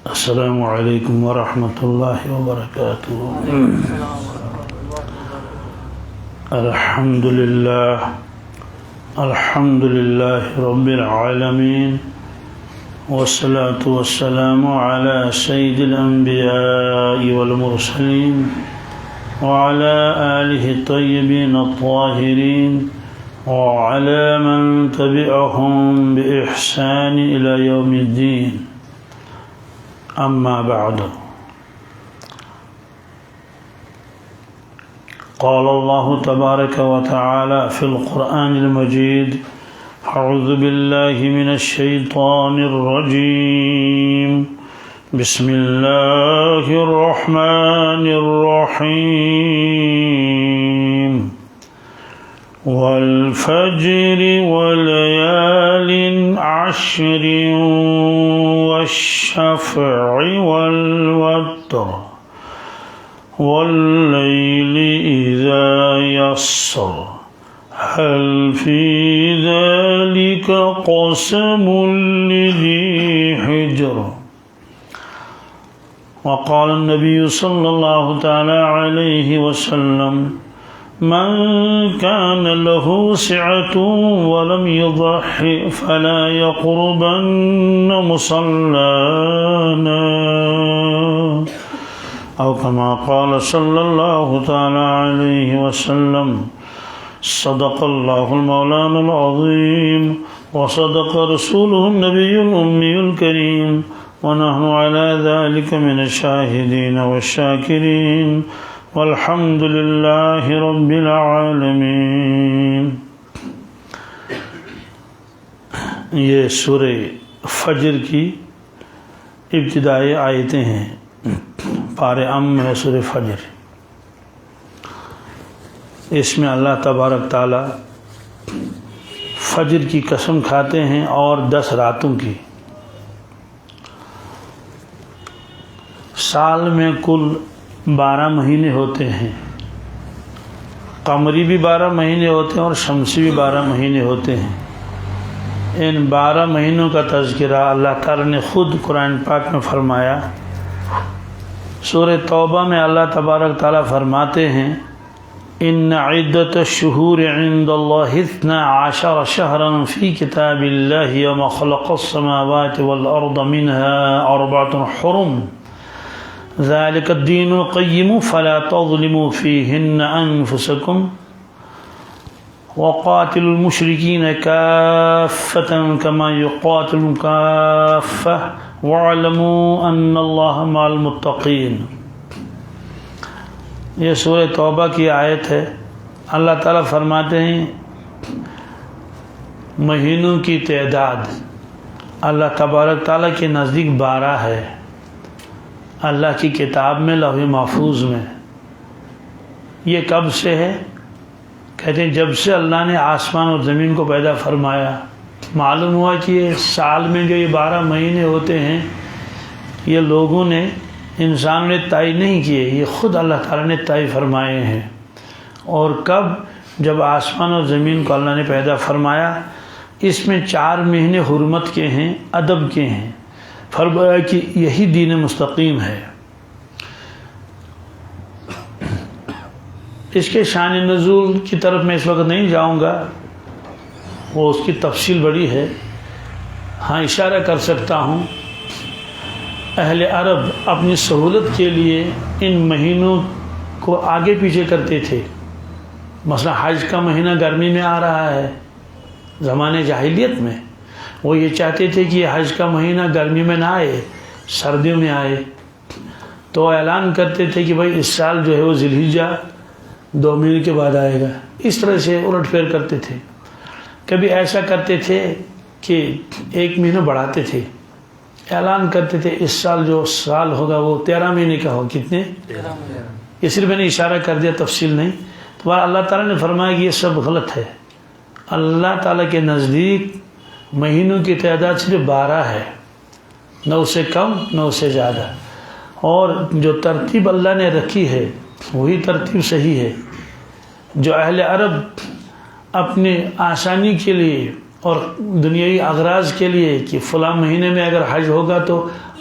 السلام علیکم ورحمۃ اللہ وبرکاتہ۔ الحمد للہ رب العالمین، والصلاة والسلام على سید الانبیاء والمرسلین وعلى آلہ الطیبین الطاہرین وعلى من تبعهم بإحسان إلى يوم الدین، أما بعد، قال الله تبارك وتعالى في القرآن المجيد: أعوذ بالله من الشيطان الرجيم، بسم الله الرحمن الرحيم، والفجر وليال عشر والشفع والوتر والليل إذا يسر هل في ذلك قسم لذي حجر. وقال النبي صلى الله تعالى عليه وسلم: من كان له سعة ولم يضح فلا يقربن مصلانا، أو كما قال صلى الله تعالى عليه وسلم: صدق الله المولانا العظيم، وصدق رسوله النبي الأمي الكريم، ونحن على ذلك من الشاهدين والشاكرين، والحمد للہ رب العالمین۔ یہ سورہ فجر کی ابتدائی آیتیں ہیں، پارہ ام ہے سورہ فجر۔ اس میں اللہ تبارک تعالی فجر کی قسم کھاتے ہیں اور 10 راتوں کی۔ سال میں کل 12 مہینے ہوتے ہیں، قمری بھی 12 مہینے ہوتے ہیں اور شمسی بھی 12 مہینے ہوتے ہیں۔ ان 12 مہینوں کا تذکرہ اللہ تعالیٰ نے خود قرآن پاک میں فرمایا۔ سورہ توبہ میں اللہ تبارک تعالیٰ فرماتے ہیں: ان عدت الشہور عند اللہ 12 شہرا فی کتاب اللہ یوم خلق السماوات والارض منها 4 حرم ذلك الدين القيم فلا تظلموا فيهن أنفسكم وقاتلوا المشركين كافة كما يقاتلون كافة واعلموا أن الله مع المتقين۔ یہ سورہ توبہ کی آیت ہے۔ اللہ تعالیٰ فرماتے ہیں مہینوں کی تعداد اللہ تبارک تعالیٰ کے نزدیک 12 ہے، اللہ کی کتاب میں لوح محفوظ میں۔ یہ کب سے ہے؟ کہتے ہیں جب سے اللہ نے آسمان اور زمین کو پیدا فرمایا۔ معلوم ہوا کہ یہ سال میں جو یہ 12 مہینے ہوتے ہیں، یہ لوگوں نے، انسانوں نے طے نہیں کیے، یہ خود اللہ تعالیٰ نے طے فرمائے ہیں۔ اور کب؟ جب آسمان اور زمین کو اللہ نے پیدا فرمایا۔ اس میں 4 مہینے حرمت کے ہیں، ادب کے ہیں۔ فرمایا کہ یہی دین مستقیم ہے۔ اس کے شان نزول کی طرف میں اس وقت نہیں جاؤں گا، وہ اس کی تفصیل بڑی ہے۔ ہاں اشارہ کر سکتا ہوں، اہل عرب اپنی سہولت کے لیے ان مہینوں کو آگے پیچھے کرتے تھے۔ مثلا حج کا مہینہ گرمی میں آ رہا ہے زمانے جاہلیت میں، وہ یہ چاہتے تھے کہ یہ حج کا مہینہ گرمی میں نہ آئے، سردیوں میں آئے، تو اعلان کرتے تھے کہ بھائی اس سال جو ہے وہ ذی الحجہ 2 مہینے کے بعد آئے گا۔ اس طرح سے الٹ پھیر کرتے تھے۔ کبھی ایسا کرتے تھے کہ 1 مہینہ بڑھاتے تھے، اعلان کرتے تھے اس سال جو سال ہوگا وہ 13 مہینے کا ہوگا۔ کتنے؟ 13۔ یہ صرف میں نے اشارہ کر دیا، تفصیل نہیں۔ تو اللہ تعالیٰ نے فرمایا کہ یہ سب غلط ہے۔ اللہ تعالیٰ کے نزدیک مہینوں کی تعداد صرف 12 ہے، نہ اس سے کم نہ اس سے زیادہ۔ اور جو ترتیب اللہ نے رکھی ہے وہی ترتیب صحیح ہے۔ جو اہل عرب اپنی آسانی کے لیے اور دنیائی اغراض کے لیے کہ فلاں مہینے میں اگر حج ہوگا تو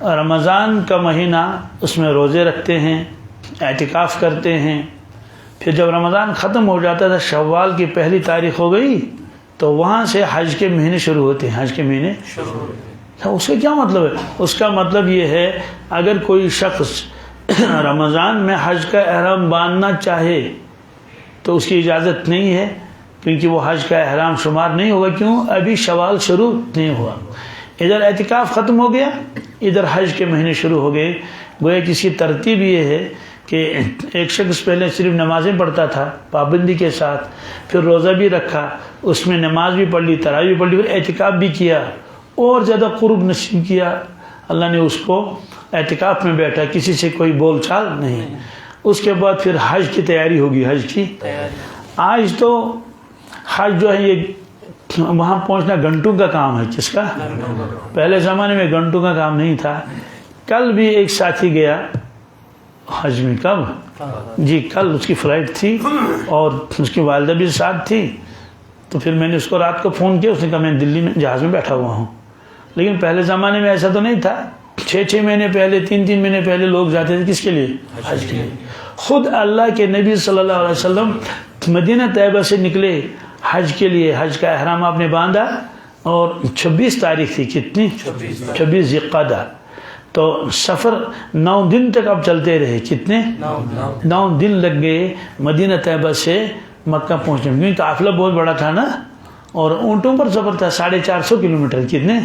رمضان کا مہینہ اس میں روزے رکھتے ہیں، اعتکاف کرتے ہیں، پھر جب رمضان ختم ہو جاتا تھا، شوال کی پہلی تاریخ ہو گئی تو وہاں سے حج کے مہینے شروع ہوتے ہیں، حج کے مہینے اس کا کیا مطلب ہے؟ اس کا مطلب یہ ہے اگر کوئی شخص رمضان میں حج کا احرام باندھنا چاہے تو اس کی اجازت نہیں ہے، کیونکہ وہ حج کا احرام شمار نہیں ہوگا. کیوں؟ ابھی شوال شروع نہیں ہوا. ادھر اعتکاف ختم ہو گیا، ادھر حج کے مہینے شروع ہو گئے. گویا کہ اس کی ترتیب یہ ہے کہ ایک شخص پہلے صرف نمازیں پڑھتا تھا پابندی کے ساتھ، پھر روزہ بھی رکھا، اس میں نماز بھی پڑھ لی، تراویح بھی پڑھ لی، پھر اعتکاف بھی کیا، اور زیادہ قرب نصیب کیا. اللہ نے اس کو اعتکاف میں بیٹھا، کسی سے کوئی بول چال نہیں. اس کے بعد پھر حج کی تیاری ہوگی. حج کی آج تو حج جو ہے یہ وہاں پہنچنا گھنٹوں کا کام ہے. کس کا؟ پہلے زمانے میں گھنٹوں کا کام نہیں تھا. کل بھی ایک ساتھی گیا حج میں. کب؟ جی کل اس کی فلائٹ تھی اور اس کی والدہ بھی ساتھ تھی. تو پھر میں نے اس کو رات کو فون کیا، اس نے کہا میں دلی میں جہاز میں بیٹھا ہوا ہوں. لیکن پہلے زمانے میں ایسا تو نہیں تھا. 6 مہینے پہلے، 3 مہینے پہلے لوگ جاتے تھے. کس کے لیے؟ حج کے لیے. خود اللہ کے نبی صلی اللہ علیہ وسلم مدینہ طیبہ سے نکلے حج کے لیے. حج کا احرام آپ نے باندھا اور 26 تاریخ تھی. کتنی؟ 26 ذی القعدہ. تو سفر 9 دن تک اب چلتے رہے. کتنے؟ 9 دن لگ گئے مدینہ طیبہ سے مکہ پہنچنے میں، کیونکہ قافلہ بہت بڑا تھا نا، اور اونٹوں پر سفر تھا. 450 کلومیٹر. کتنے؟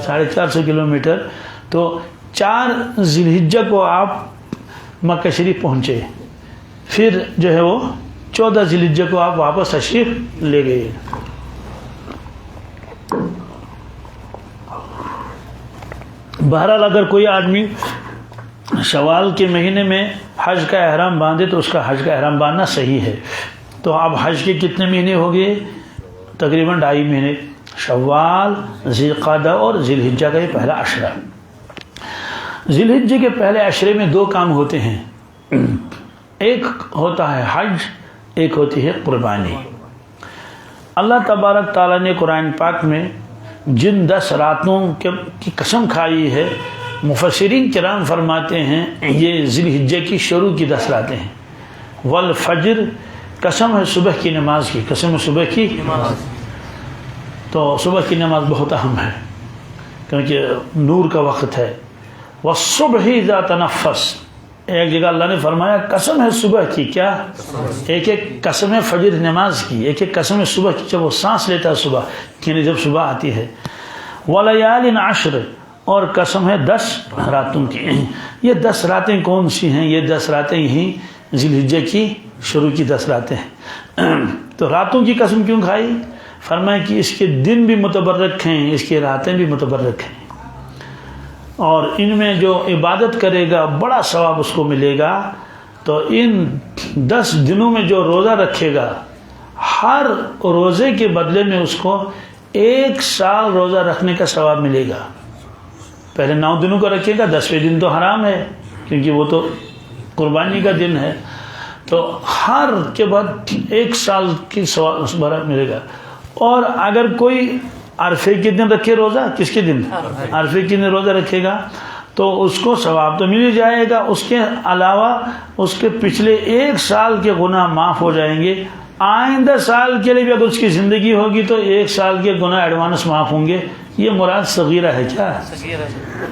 450 کلومیٹر. تو 4 ذی الحجہ کو آپ مکہ شریف پہنچے، پھر جو ہے وہ 14 ذی الحجہ کو آپ واپس تشریف لے گئے. بہرحال اگر کوئی آدمی شوال کے مہینے میں حج کا احرام باندھے تو اس کا حج کا احرام باندھنا صحیح ہے. تو اب حج کے کتنے مہینے ہو گئے؟ تقریباً 2.5 مہینے. شوال، ذی القعدہ اور ذی الحجہ کا یہ پہلا عشرہ. ذی الحجہ کے پہلے عشرے میں 2 کام ہوتے ہیں. ایک ہوتا ہے حج، ایک ہوتی ہے قربانی. اللہ تبارک تعالیٰ نے قرآن پاک میں جن 10 راتوں کی قسم کھائی ہے، مفسرین کرام فرماتے ہیں یہ ذی الحجہ کی شروع کی 10 راتیں ہیں. والفجر، قسم ہے صبح کی نماز کی. قسم ہے صبح کی نماز. تو صبح کی نماز بہت اہم ہے کیونکہ نور کا وقت ہے. والصبح اذا تنفس، ایک جگہ اللہ نے فرمایا قسم ہے صبح کی. کیا؟ ایک قسم ہے فجر نماز کی، ایک قسم ہے صبح کی، جب وہ سانس لیتا ہے صبح، یعنی جب صبح آتی ہے. ولیال عشر، اور قسم ہے 10 راتوں کی. یہ 10 راتیں کون سی ہیں؟ یہ 10 راتیں ہی ذی الحجہ کی شروع کی 10 راتیں ہیں. تو راتوں کی قسم کیوں کھائی؟ فرمایا کہ اس کے دن بھی متبرک ہیں، اس کی راتیں بھی متبرک ہیں، اور ان میں جو عبادت کرے گا بڑا ثواب اس کو ملے گا. تو ان 10 دنوں میں جو روزہ رکھے گا، ہر روزے کے بدلے میں اس کو 1 سال روزہ رکھنے کا ثواب ملے گا. پہلے 9 دنوں کا رکھے گا، 10ویں دن تو حرام ہے کیونکہ وہ تو قربانی کا دن ہے. تو ہر کے بعد 1 سال کی ثواب ملے گا. اور اگر کوئی عرفے کے دن رکھے روزہ، کس کے دن؟ عرفے کے دن روزہ رکھے گا تو اس کو ثواب تو مل ہی جائے گا، اس کے علاوہ اس کے پچھلے 1 سال کے گناہ معاف ہو جائیں گے. آئندہ سال کے لیے بھی اگر اس کی زندگی ہوگی تو 1 سال کے گناہ ایڈوانس معاف ہوں گے. یہ مراد صغیرہ ہے. کیا؟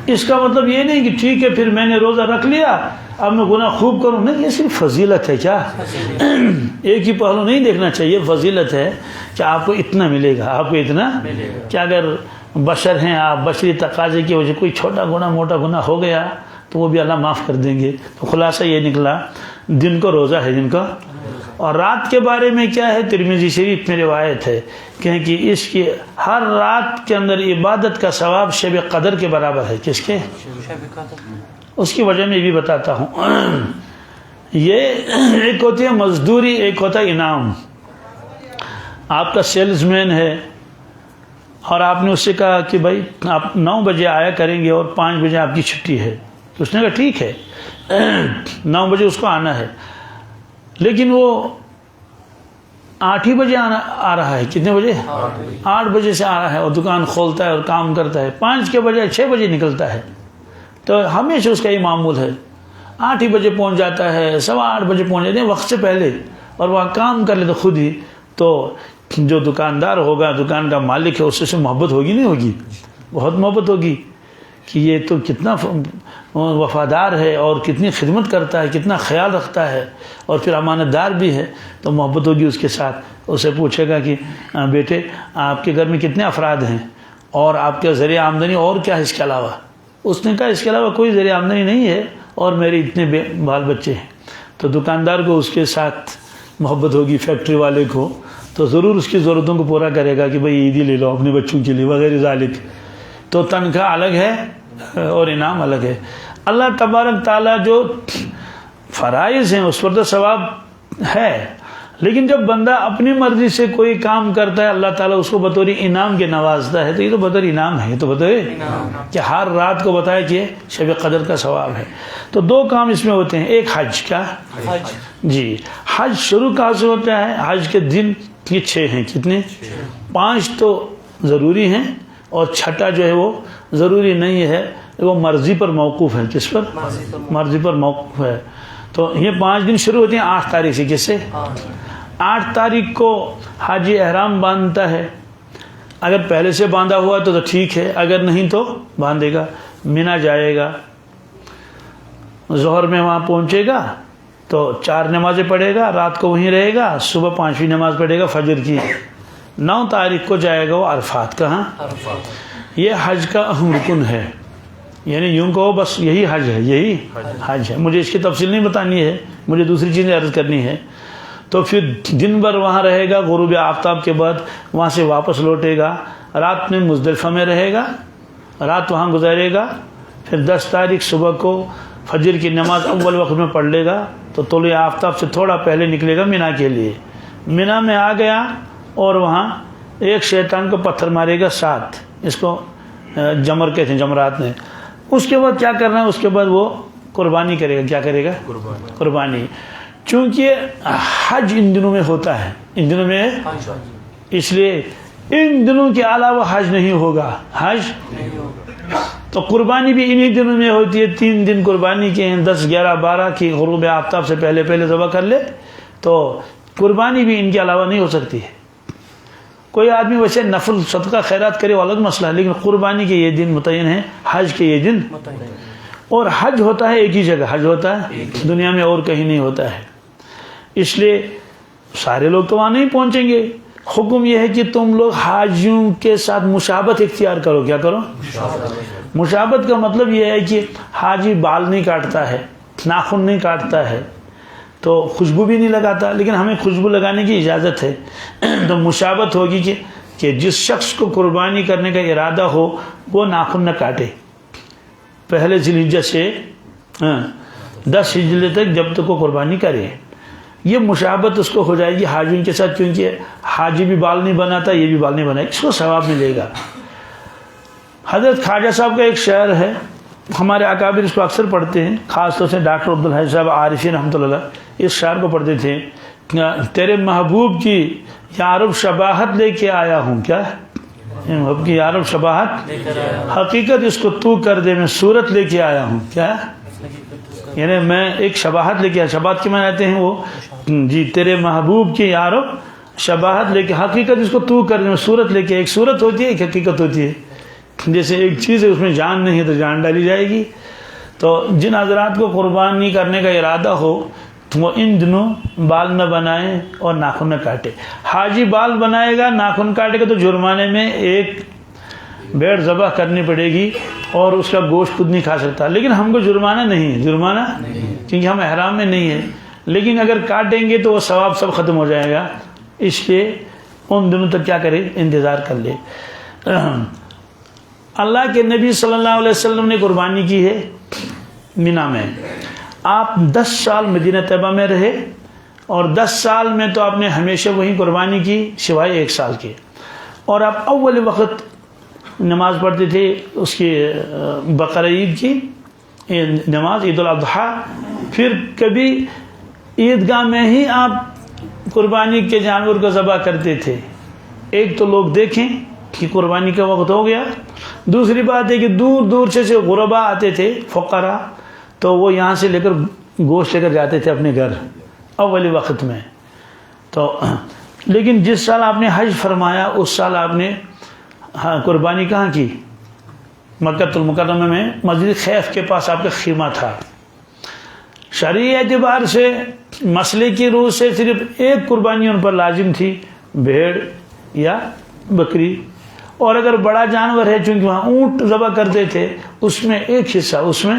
اس کا مطلب یہ نہیں کہ ٹھیک ہے پھر میں نے روزہ رکھ لیا اب میں گناہ خوب کروں. نہیں، یہ صرف فضیلت ہے. کیا؟ ایک ہی پہلو نہیں دیکھنا چاہیے. فضیلت ہے کہ آپ کو اتنا ملے گا، آپ کو اتنا کہ اگر بشر ہیں آپ، بشری تقاضے کی وجہ کوئی چھوٹا گناہ موٹا گناہ ہو گیا تو وہ بھی اللہ معاف کر دیں گے. تو خلاصہ یہ نکلا دن کو روزہ ہے دن کا. اور رات کے بارے میں کیا ہے؟ ترمذی شریف میں روایت ہے کہ اس کی ہر رات کے اندر عبادت کا ثواب شب قدر کے برابر ہے. کس کے؟ اس کی وجہ میں بھی بتاتا ہوں. یہ ایک ہوتی ہے مزدوری، ایک ہوتا ہے انعام. آپ کا سیلز مین ہے اور آپ نے اس سے کہا کہ بھائی آپ 9 بجے آیا کریں گے اور 5 بجے آپ کی چھٹی ہے. تو اس نے کہا ٹھیک ہے 9 بجے اس کو آنا ہے، لیکن وہ 8 ہی بجے آ رہا ہے. کتنے بجے؟ 8 بجے سے آ رہا ہے اور دکان کھولتا ہے اور کام کرتا ہے. 5 کے بجائے 6 بجے نکلتا ہے. تو ہمیشہ اس کا یہ معمول ہے، 8 ہی بجے پہنچ جاتا ہے، 8:15 بجے پہنچ جاتے ہیں وقت سے پہلے، اور وہاں کام کر لیتے خود ہی. تو جو دکاندار ہوگا، دکان کا مالک ہے، اس سے محبت ہوگی نہیں ہوگی؟ بہت محبت ہوگی کہ یہ تو کتنا وفادار ہے اور کتنی خدمت کرتا ہے، کتنا خیال رکھتا ہے، اور پھر امانت دار بھی ہے. تو محبت ہوگی اس کے ساتھ. اسے پوچھے گا کہ بیٹے آپ کے گھر میں کتنے افراد ہیں اور آپ کے ذریعہ آمدنی اور کیا ہے اس کے علاوہ؟ اس نے کہا اس کے علاوہ کوئی ذریعہ آمدنی نہیں ہے اور میرے اتنے بال بچے ہیں. تو دکاندار کو اس کے ساتھ محبت ہوگی، فیکٹری والے کو تو ضرور اس کی ضرورتوں کو پورا کرے گا کہ بھئی عیدی لے لو اپنے بچوں کے لیے وغیرہ ذالک. تو تنخواہ الگ ہے اور انعام الگ ہے. اللہ تبارک تعالیٰ جو فرائض ہیں اس پر تو ثواب ہے، لیکن جب بندہ اپنی مرضی سے کوئی کام کرتا ہے اللہ تعالیٰ اس کو بطور انعام کے نوازتا ہے. تو یہ تو بطور انعام ہے، یہ تو بطور کہ ہر رات کو بتایا کہ شب قدر کا ثواب ہے. تو 2 کام اس میں ہوتے ہیں. ایک حج کا، جی حج شروع کہاں سے ہوتا ہے؟ حج کے دن یہ 6 ہیں. کتنے؟ 5 تو ضروری ہیں اور 6ٹھا جو ہے وہ ضروری نہیں ہے، وہ مرضی پر موقوف ہے. کس پر؟ مرضی پر موقوف ہے. تو یہ 5 دن شروع ہوتے ہیں 8 تاریخ سے. کس سے؟ 8 تاریخ کو حاجی احرام باندھتا ہے. اگر پہلے سے باندھا ہوا تو ٹھیک ہے، اگر نہیں تو باندھے گا. مینا جائے گا، ظہر میں وہاں پہنچے گا تو 4 نمازیں پڑھے گا، رات کو وہیں رہے گا، صبح 5ویں نماز پڑھے گا فجر کی. 9 تاریخ کو جائے گا وہ عرفات. کہاں؟ یہ حج کا اہم رکن ہے. یعنی یوں کہو بس یہی حج ہے، یہی حج ہے. مجھے اس کی تفصیل نہیں بتانی ہے، مجھے دوسری چیزیں عرض کرنی ہے. تو پھر دن بھر وہاں رہے گا، غروب آفتاب کے بعد وہاں سے واپس لوٹے گا، رات میں مزدلفہ میں رہے گا، رات وہاں گزارے گا. پھر 10 تاریخ صبح کو فجر کی نماز اول وقت میں پڑھ لے گا تو طلوع آفتاب سے تھوڑا پہلے نکلے گا مینا کے لیے. مینا میں آ گیا اور وہاں ایک شیطان کو پتھر مارے گا 7. اس کو جمر کہتے ہیں، جمرات میں. اس کے بعد کیا کرنا ہے؟ اس کے بعد وہ قربانی کرے گا. کیا کرے گا؟ قربانی. چونکہ حج ان دنوں میں ہوتا ہے، ان دنوں میں، اس لیے ان دنوں کے علاوہ حج نہیں ہوگا. حج تو قربانی بھی انہی دنوں میں ہوتی ہے. 3 دن قربانی کے ہیں، 10 11 12 کی غروب آفتاب سے پہلے ذبح کر لے تو قربانی بھی ان کے علاوہ نہیں ہو سکتی ہے. کوئی آدمی ویسے نفل صدقہ خیرات کرے وہ الگ مسئلہ ہے، لیکن قربانی کے یہ دن متعین ہیں، حج کے یہ دن. اور حج ہوتا ہے ایک ہی جگہ، حج ہوتا ہے دنیا میں اور کہیں نہیں ہوتا ہے. اس لیے سارے لوگ تو وہاں نہیں پہنچیں گے. حکم یہ ہے کہ تم لوگ حاجیوں کے ساتھ مشابہت اختیار کرو. کیا کرو؟ مشابہت کا مطلب یہ ہے کہ حاجی بال نہیں کاٹتا ہے، ناخن نہیں کاٹتا ہے، تو خوشبو بھی نہیں لگاتا، لیکن ہمیں خوشبو لگانے کی اجازت ہے. تو مشابہت ہوگی کہ جس شخص کو قربانی کرنے کا ارادہ ہو وہ ناخن نہ کاٹے پہلے ذی الحجہ سے 10 ہجری تک، جب تک وہ قربانی کرے. یہ مشابہت اس کو ہو جائے گی حاجیوں کے ساتھ، کیونکہ حاجی بھی بال نہیں بناتا، یہ بھی بال نہیں بنائے، اس کو ثواب ملے گا. حضرت خواجہ صاحب کا ایک شعر ہے، ہمارے اکابر اس کو اکثر پڑھتے ہیں، خاص طور سے ڈاکٹر عبدالحی صاحب عارفی رحمۃ اللہ اس شعر کو پڑھتے تھے. تیرے محبوب کی یارب شباہت لے کے آیا ہوں. کیا؟ محبوب کی یارب شباہت، حقیقت اس کو تو کر دے، میں صورت لے کے آیا ہوں. کیا؟ یعنی میں ایک شباہت لے کے آیا. شباہت کے معنی آتے ہیں وہ جی تیرے محبوب کی یارب شباہت لے کے، حقیقت اس کو تو کر دے، میں صورت لے کے. ایک صورت ہوتی ہے، ایک حقیقت ہوتی ہے. جیسے ایک چیز ہے اس میں جان نہیں ہے تو جان ڈالی جائے گی. تو جن حضرات کو قربانی کرنے کا ارادہ ہو وہ ان دنوں بال نہ بنائیں اور ناخن نہ کاٹے. حاجی بال بنائے گا، ناخن کاٹے گا تو جرمانے میں ایک بھیڑ ذبح کرنی پڑے گی اور اس کا گوشت خود نہیں کھا سکتا. لیکن ہم کو جرمانہ نہیں ہے، جرمانہ کیونکہ ہم احرام میں نہیں ہیں. لیکن اگر کاٹیں گے تو وہ ثواب سب ختم ہو جائے گا. اس لیے ان دنوں تک کیا کرے؟ انتظار کر لے. اللہ کے نبی صلی اللہ علیہ وسلم نے قربانی کی ہے مینا میں. آپ 10 سال مدینہ طیبہ میں رہے اور 10 سال میں تو آپ نے ہمیشہ وہیں قربانی کی سوائے 1 سال کے. اور آپ اول وقت نماز پڑھتے تھے اس کی بقرہ عید کی نماز، عید الاضحیٰ. پھر کبھی عیدگاہ میں ہی آپ قربانی کے جانور کو ذبح کرتے تھے. ایک تو لوگ دیکھیں کہ قربانی کا وقت ہو گیا. دوسری بات ہے کہ دور دور سے غربا آتے تھے فقراء، تو وہ یہاں سے لے کر گوشت لے کر جاتے تھے اپنے گھر اولی وقت میں. تو لیکن جس سال آپ نے حج فرمایا اس سال آپ نے قربانی کہاں کی؟ مکہ المکرمہ میں مسجد خیف کے پاس آپ کا خیمہ تھا. شرعی اعتبار سے مسئلے کی روح سے صرف ایک قربانی ان پر لازم تھی، بھیڑ یا بکری، اور اگر بڑا جانور ہے چونکہ وہاں اونٹ ذبح کرتے تھے اس میں ایک حصہ اس میں،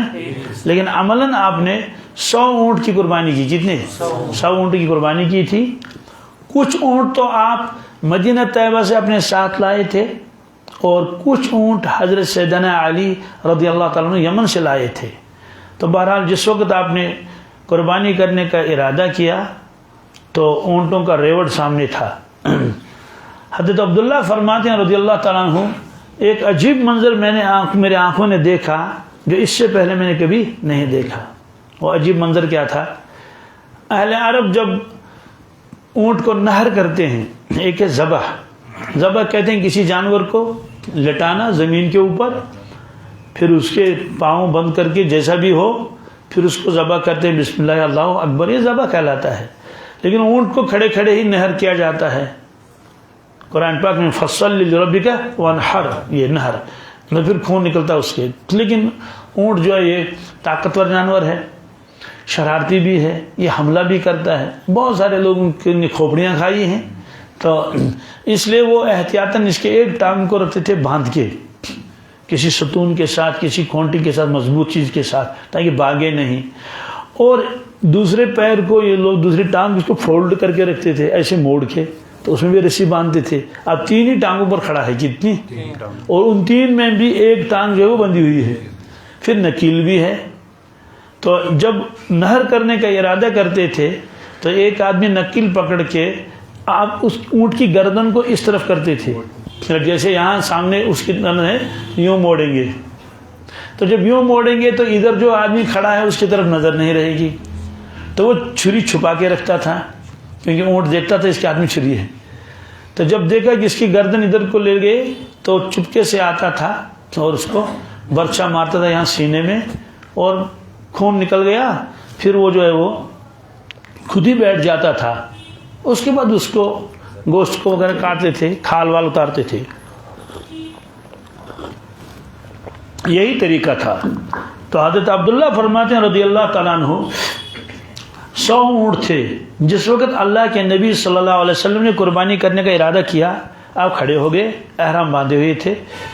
لیکن عملاً آپ نے 100 اونٹ کی قربانی کی. کتنے؟ 100 اونٹ کی قربانی کی تھی. کچھ اونٹ تو آپ مدینہ طیبہ سے اپنے ساتھ لائے تھے، اور کچھ اونٹ حضرت سیدنا علی رضی اللہ تعالیٰ عنہ یمن سے لائے تھے. تو بہرحال جس وقت آپ نے قربانی کرنے کا ارادہ کیا تو اونٹوں کا ریوڑ سامنے تھا. حضرت عبداللہ فرماتے ہیں رضی اللہ تعالیٰ عنہ، ایک عجیب منظر میں نے میرے آنکھوں نے دیکھا جو اس سے پہلے میں نے کبھی نہیں دیکھا. وہ عجیب منظر کیا تھا؟ اہل عرب جب اونٹ کو نہر کرتے ہیں، ایک ہے ذبح. ذبح کہتے ہیں کسی جانور کو لٹانا زمین کے اوپر، پھر اس کے پاؤں بند کر کے جیسا بھی ہو پھر اس کو ذبح کرتے ہیں، بسم اللہ اللہ اکبر، یہ ذبح کہلاتا ہے. لیکن اونٹ کو کھڑے کھڑے ہی نہر کیا جاتا ہے. قرآن پاک میں فصل لربک وانحر، یہ نہر پھر خون نکلتا اس کے. لیکن اونٹ جو ہے یہ طاقتور جانور ہے، شرارتی بھی ہے، یہ حملہ بھی کرتا ہے. بہت سارے لوگ ان کی کھوپڑیاں کھائی ہیں، تو اس لیے وہ احتیاطاً اس کے ایک ٹانگ کو رکھتے تھے باندھ کے کسی ستون کے ساتھ، کسی کھونٹی کے ساتھ، مضبوط چیز کے ساتھ، تاکہ بھاگے نہیں. اور دوسرے پیر کو یہ لوگ دوسری ٹانگ اس کو فولڈ کر کے رکھتے تھے ایسے موڑ کے، تو اس میں بھی رسی باندھتے تھے. اب 3 ہی ٹانگوں پر کھڑا ہے، کتنی؟ اور ان 3 میں بھی ایک ٹانگ جو ہے وہ بندھی ہوئی ہے. پھر نکیل بھی ہے. تو جب نہر کرنے کا ارادہ کرتے تھے تو ایک آدمی نکیل پکڑ کے آپ اس اونٹ کی گردن کو اس طرف کرتے تھے، جیسے یہاں سامنے اس کی گردن ہے، یوں موڑیں گے. تو جب یوں موڑیں گے تو ادھر جو آدمی کھڑا ہے اس کی طرف نظر نہیں رہے گی. تو وہ چھری چھپا کے رکھتا تھا، کیونکہ اونٹ دیکھتا تھا اس کے ہاتھ میں چھری ہے. تو جب دیکھا کہ اس کی گردن ادھر کو لے گئے تو چپکے سے آتا تھا اور اس کو برچھا مارتا تھا یہاں سینے میں، اور خون نکل گیا. پھر وہ جو ہے وہ خود ہی بیٹھ جاتا تھا. اس کے بعد اس کو گوشت کو وغیرہ کاٹتے تھے، کھال وال اتارتے تھے. یہی طریقہ تھا. تو حضرت عبداللہ فرماتے ہیں رضی اللہ تعالیٰ عنہ 100 اونٹ تھے. جس وقت اللہ کے نبی صلی اللہ علیہ وسلم نے قربانی کرنے کا ارادہ کیا، آپ کھڑے ہو گئے، احرام باندھے ہوئے تھے.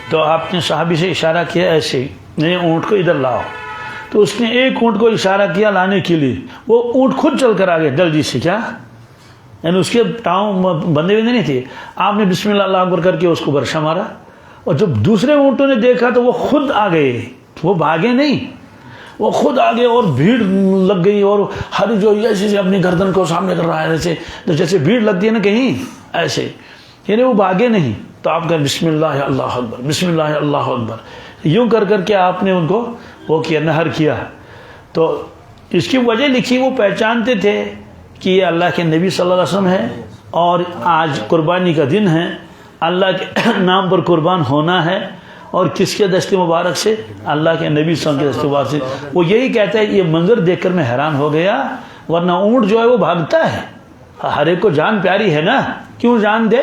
تو آپ نے صحابی سے اشارہ کیا ایسے ہی، اونٹ کو ادھر لاؤ. تو اس نے ایک اونٹ کو اشارہ کیا لانے کے لیے، وہ اونٹ خود چل کر آگے جلدی سے. کیا یعنی اس کے ٹاؤں بندے ہوئے نہیں تھے. آپ نے بسم اللہ اللہ اکبر کر کے اس کو برشا مارا، اور جب دوسرے اونٹوں نے دیکھا تو وہ خود آ گئے، وہ بھاگے نہیں، وہ خود آگے. اور بھیڑ لگ گئی، اور ہر جو ایسے اپنی گردن کو سامنے کر رہا ہے، جیسے بھیڑ لگتی ہے نا کہیں ایسے، یعنی وہ بھاگے نہیں. تو آپ کہیں بسم اللہ اللہ اکبر، بسم اللہ اللہ اکبر، یوں کر کر کے آپ نے ان کو وہ کیا، نہر کیا. تو اس کی وجہ لکھی، وہ پہچانتے تھے کہ یہ اللہ کے نبی صلی اللہ علیہ وسلم ہے، اور آج قربانی کا دن ہے، اللہ کے نام پر قربان ہونا ہے. اور کس کے دست مبارک سے؟ اللہ کے نبی صلی اللہ علیہ وسلم کے دست مبارک سے. وہ یہی کہتا ہے، یہ منظر دیکھ کر میں حیران ہو گیا. ورنہ اونٹ جو ہے وہ بھاگتا ہے، ہر ایک کو جان پیاری ہے نا، کیوں جان دے،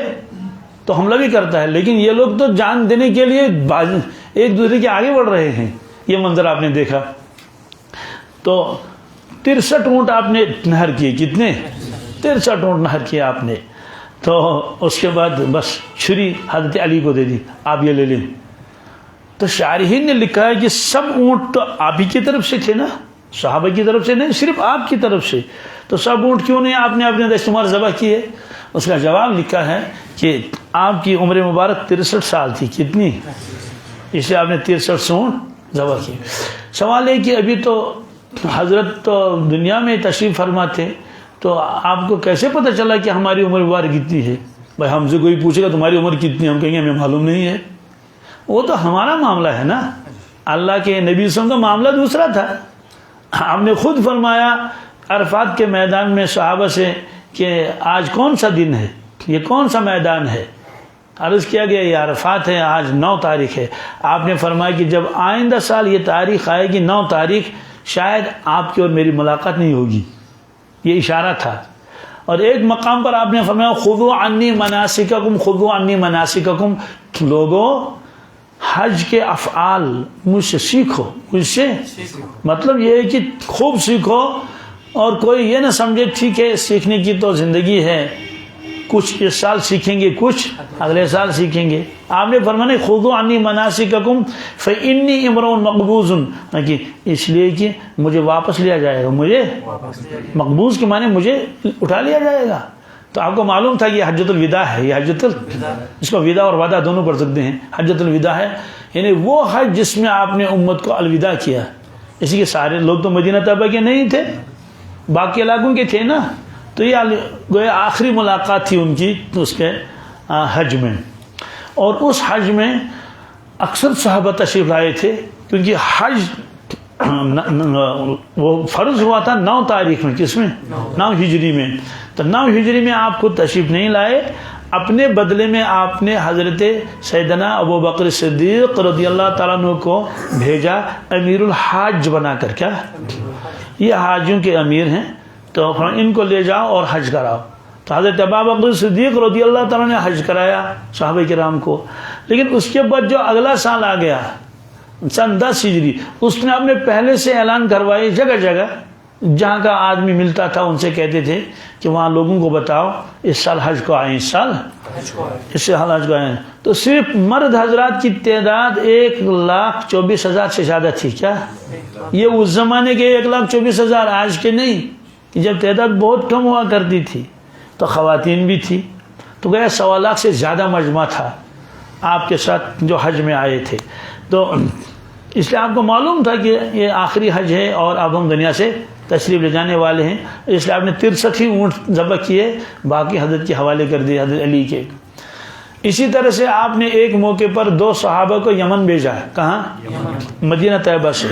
تو حملہ بھی کرتا ہے. لیکن یہ لوگ تو جان دینے کے لیے ایک دوسرے کے آگے بڑھ رہے ہیں. یہ منظر آپ نے دیکھا. تو 63 اونٹ آپ نے نہر کیے. کتنے؟ 63 اونٹ نہر کیے آپ نے. تو اس کے بعد بس چھری حضرت علی کو دے دی، آپ یہ لے لیں. تو شارحین نے لکھا ہے کہ سب اونٹ تو آپ ہی کی طرف سے تھے نا، صحابہ کی طرف سے نہیں، صرف آپ کی طرف سے. تو سب اونٹ کیوں نہیں آپ نے اپنے دستمال ذبح کیے؟ اس کا جواب لکھا ہے کہ آپ کی عمر مبارک 63 سال تھی. کتنی؟ اسے آپ نے 63 اونٹ ذبح کیے. سوال ہے کہ ابھی تو حضرت تو دنیا میں تشریف فرما تھے، تو آپ کو کیسے پتہ چلا کہ ہماری عمر مبارک کتنی ہے؟ بھائی ہم سے کوئی پوچھے گا تمہاری عمر کتنی، ہم کہیں گے ہمیں معلوم نہیں ہے. وہ تو ہمارا معاملہ ہے نا، اللہ کے نبی صلی اللہ علیہ وسلم کا معاملہ دوسرا تھا. آپ نے خود فرمایا عرفات کے میدان میں صحابہ سے کہ آج کون سا دن ہے، یہ کون سا میدان ہے؟ عرض کیا گیا یہ عرفات ہے، آج 9 تاریخ ہے. آپ نے فرمایا کہ جب آئندہ سال یہ تاریخ آئے گی 9 تاریخ، شاید آپ کی اور میری ملاقات نہیں ہوگی. یہ اشارہ تھا. اور ایک مقام پر آپ نے فرمایا خذوا عنی مناسککم، خذوا عنی مناسککم، لوگوں حج کے افعال مجھ سے سیکھو، مجھ سے. مطلب یہ ہے کہ خوب سیکھو، اور کوئی یہ نہ سمجھے ٹھیک ہے سیکھنے کی تو زندگی ہے، کچھ اس سال سیکھیں گے، کچھ اگلے سال سیکھیں گے. آپ نے فرمایا خذوا عنی مناسککم فإنی امرؤ مقبوض، کہ اس لیے کہ مجھے واپس لیا جائے گا. مجھے مقبوض کے معنی مجھے اٹھا لیا جائے گا. تو آپ کو معلوم تھا کہ یہ حجۃ الوداع ہے. یہ حجۃ اس کو ودا اور وعدہ دونوں پڑھ سکتے ہیں. حجۃ الوداع ہے یعنی وہ حج جس میں آپ نے امت کو الوداع کیا. اسی کے سارے لوگ تو مدینہ طیبہ کے نہیں تھے، باقی علاقوں کے تھے نا. تو یہ گویا آخری ملاقات تھی ان کی اس کے حج میں. اور اس حج میں اکثر صحابہ تشریف لائے تھے، کیونکہ حج وہ فرض ہوا تھا 9 تاریخ میں. کس میں؟ 9 ہجری میں. تو 9 ہجری میں آپ خود تشریف نہیں لائے، اپنے بدلے میں آپ نے حضرت سیدنا ابو بکر صدیق رضی اللہ تعالیٰ عنہ کو بھیجا امیر الحاج بنا کر. کیا؟ یہ حاجیوں کے امیر ہیں، تو ان کو لے جاؤ اور حج کراؤ. تو حضرت ابو بکر صدیق رضی اللہ تعالیٰ نے حج کرایا صحابہ کرام کو. لیکن اس کے بعد جو اگلا سال آ گیا سن 10 ہجری، اس نے اپنے پہلے سے اعلان کروائی جگہ جگہ جہاں کا آدمی ملتا تھا ان سے کہتے تھے کہ وہاں لوگوں کو بتاؤ اس سال حج کو آئیں، اس سال اس سال حج کو آئیں. تو صرف مرد حضرات کی تعداد 1,24,000 سے زیادہ تھی. کیا؟ یہ اس زمانے کے 1,24,000، آج کے نہیں. جب تعداد بہت کم ہوا کرتی تھی تو خواتین بھی تھی. تو گیا 1.25 لاکھ سے زیادہ مجمع تھا آپ کے ساتھ جو حج میں آئے تھے. تو اس لیے آپ کو معلوم تھا کہ یہ آخری حج ہے اور اب ہم دنیا سے تشریف لے جانے والے ہیں. اس لیے آپ نے 63 اونٹ ذبح کیے، باقی حضرت کے حوالے کر دیے، حضرت علی کے. اسی طرح سے آپ نے ایک موقع پر 2 صحابہ کو یمن بھیجا. کہاں؟ مدینہ طیبہ سے.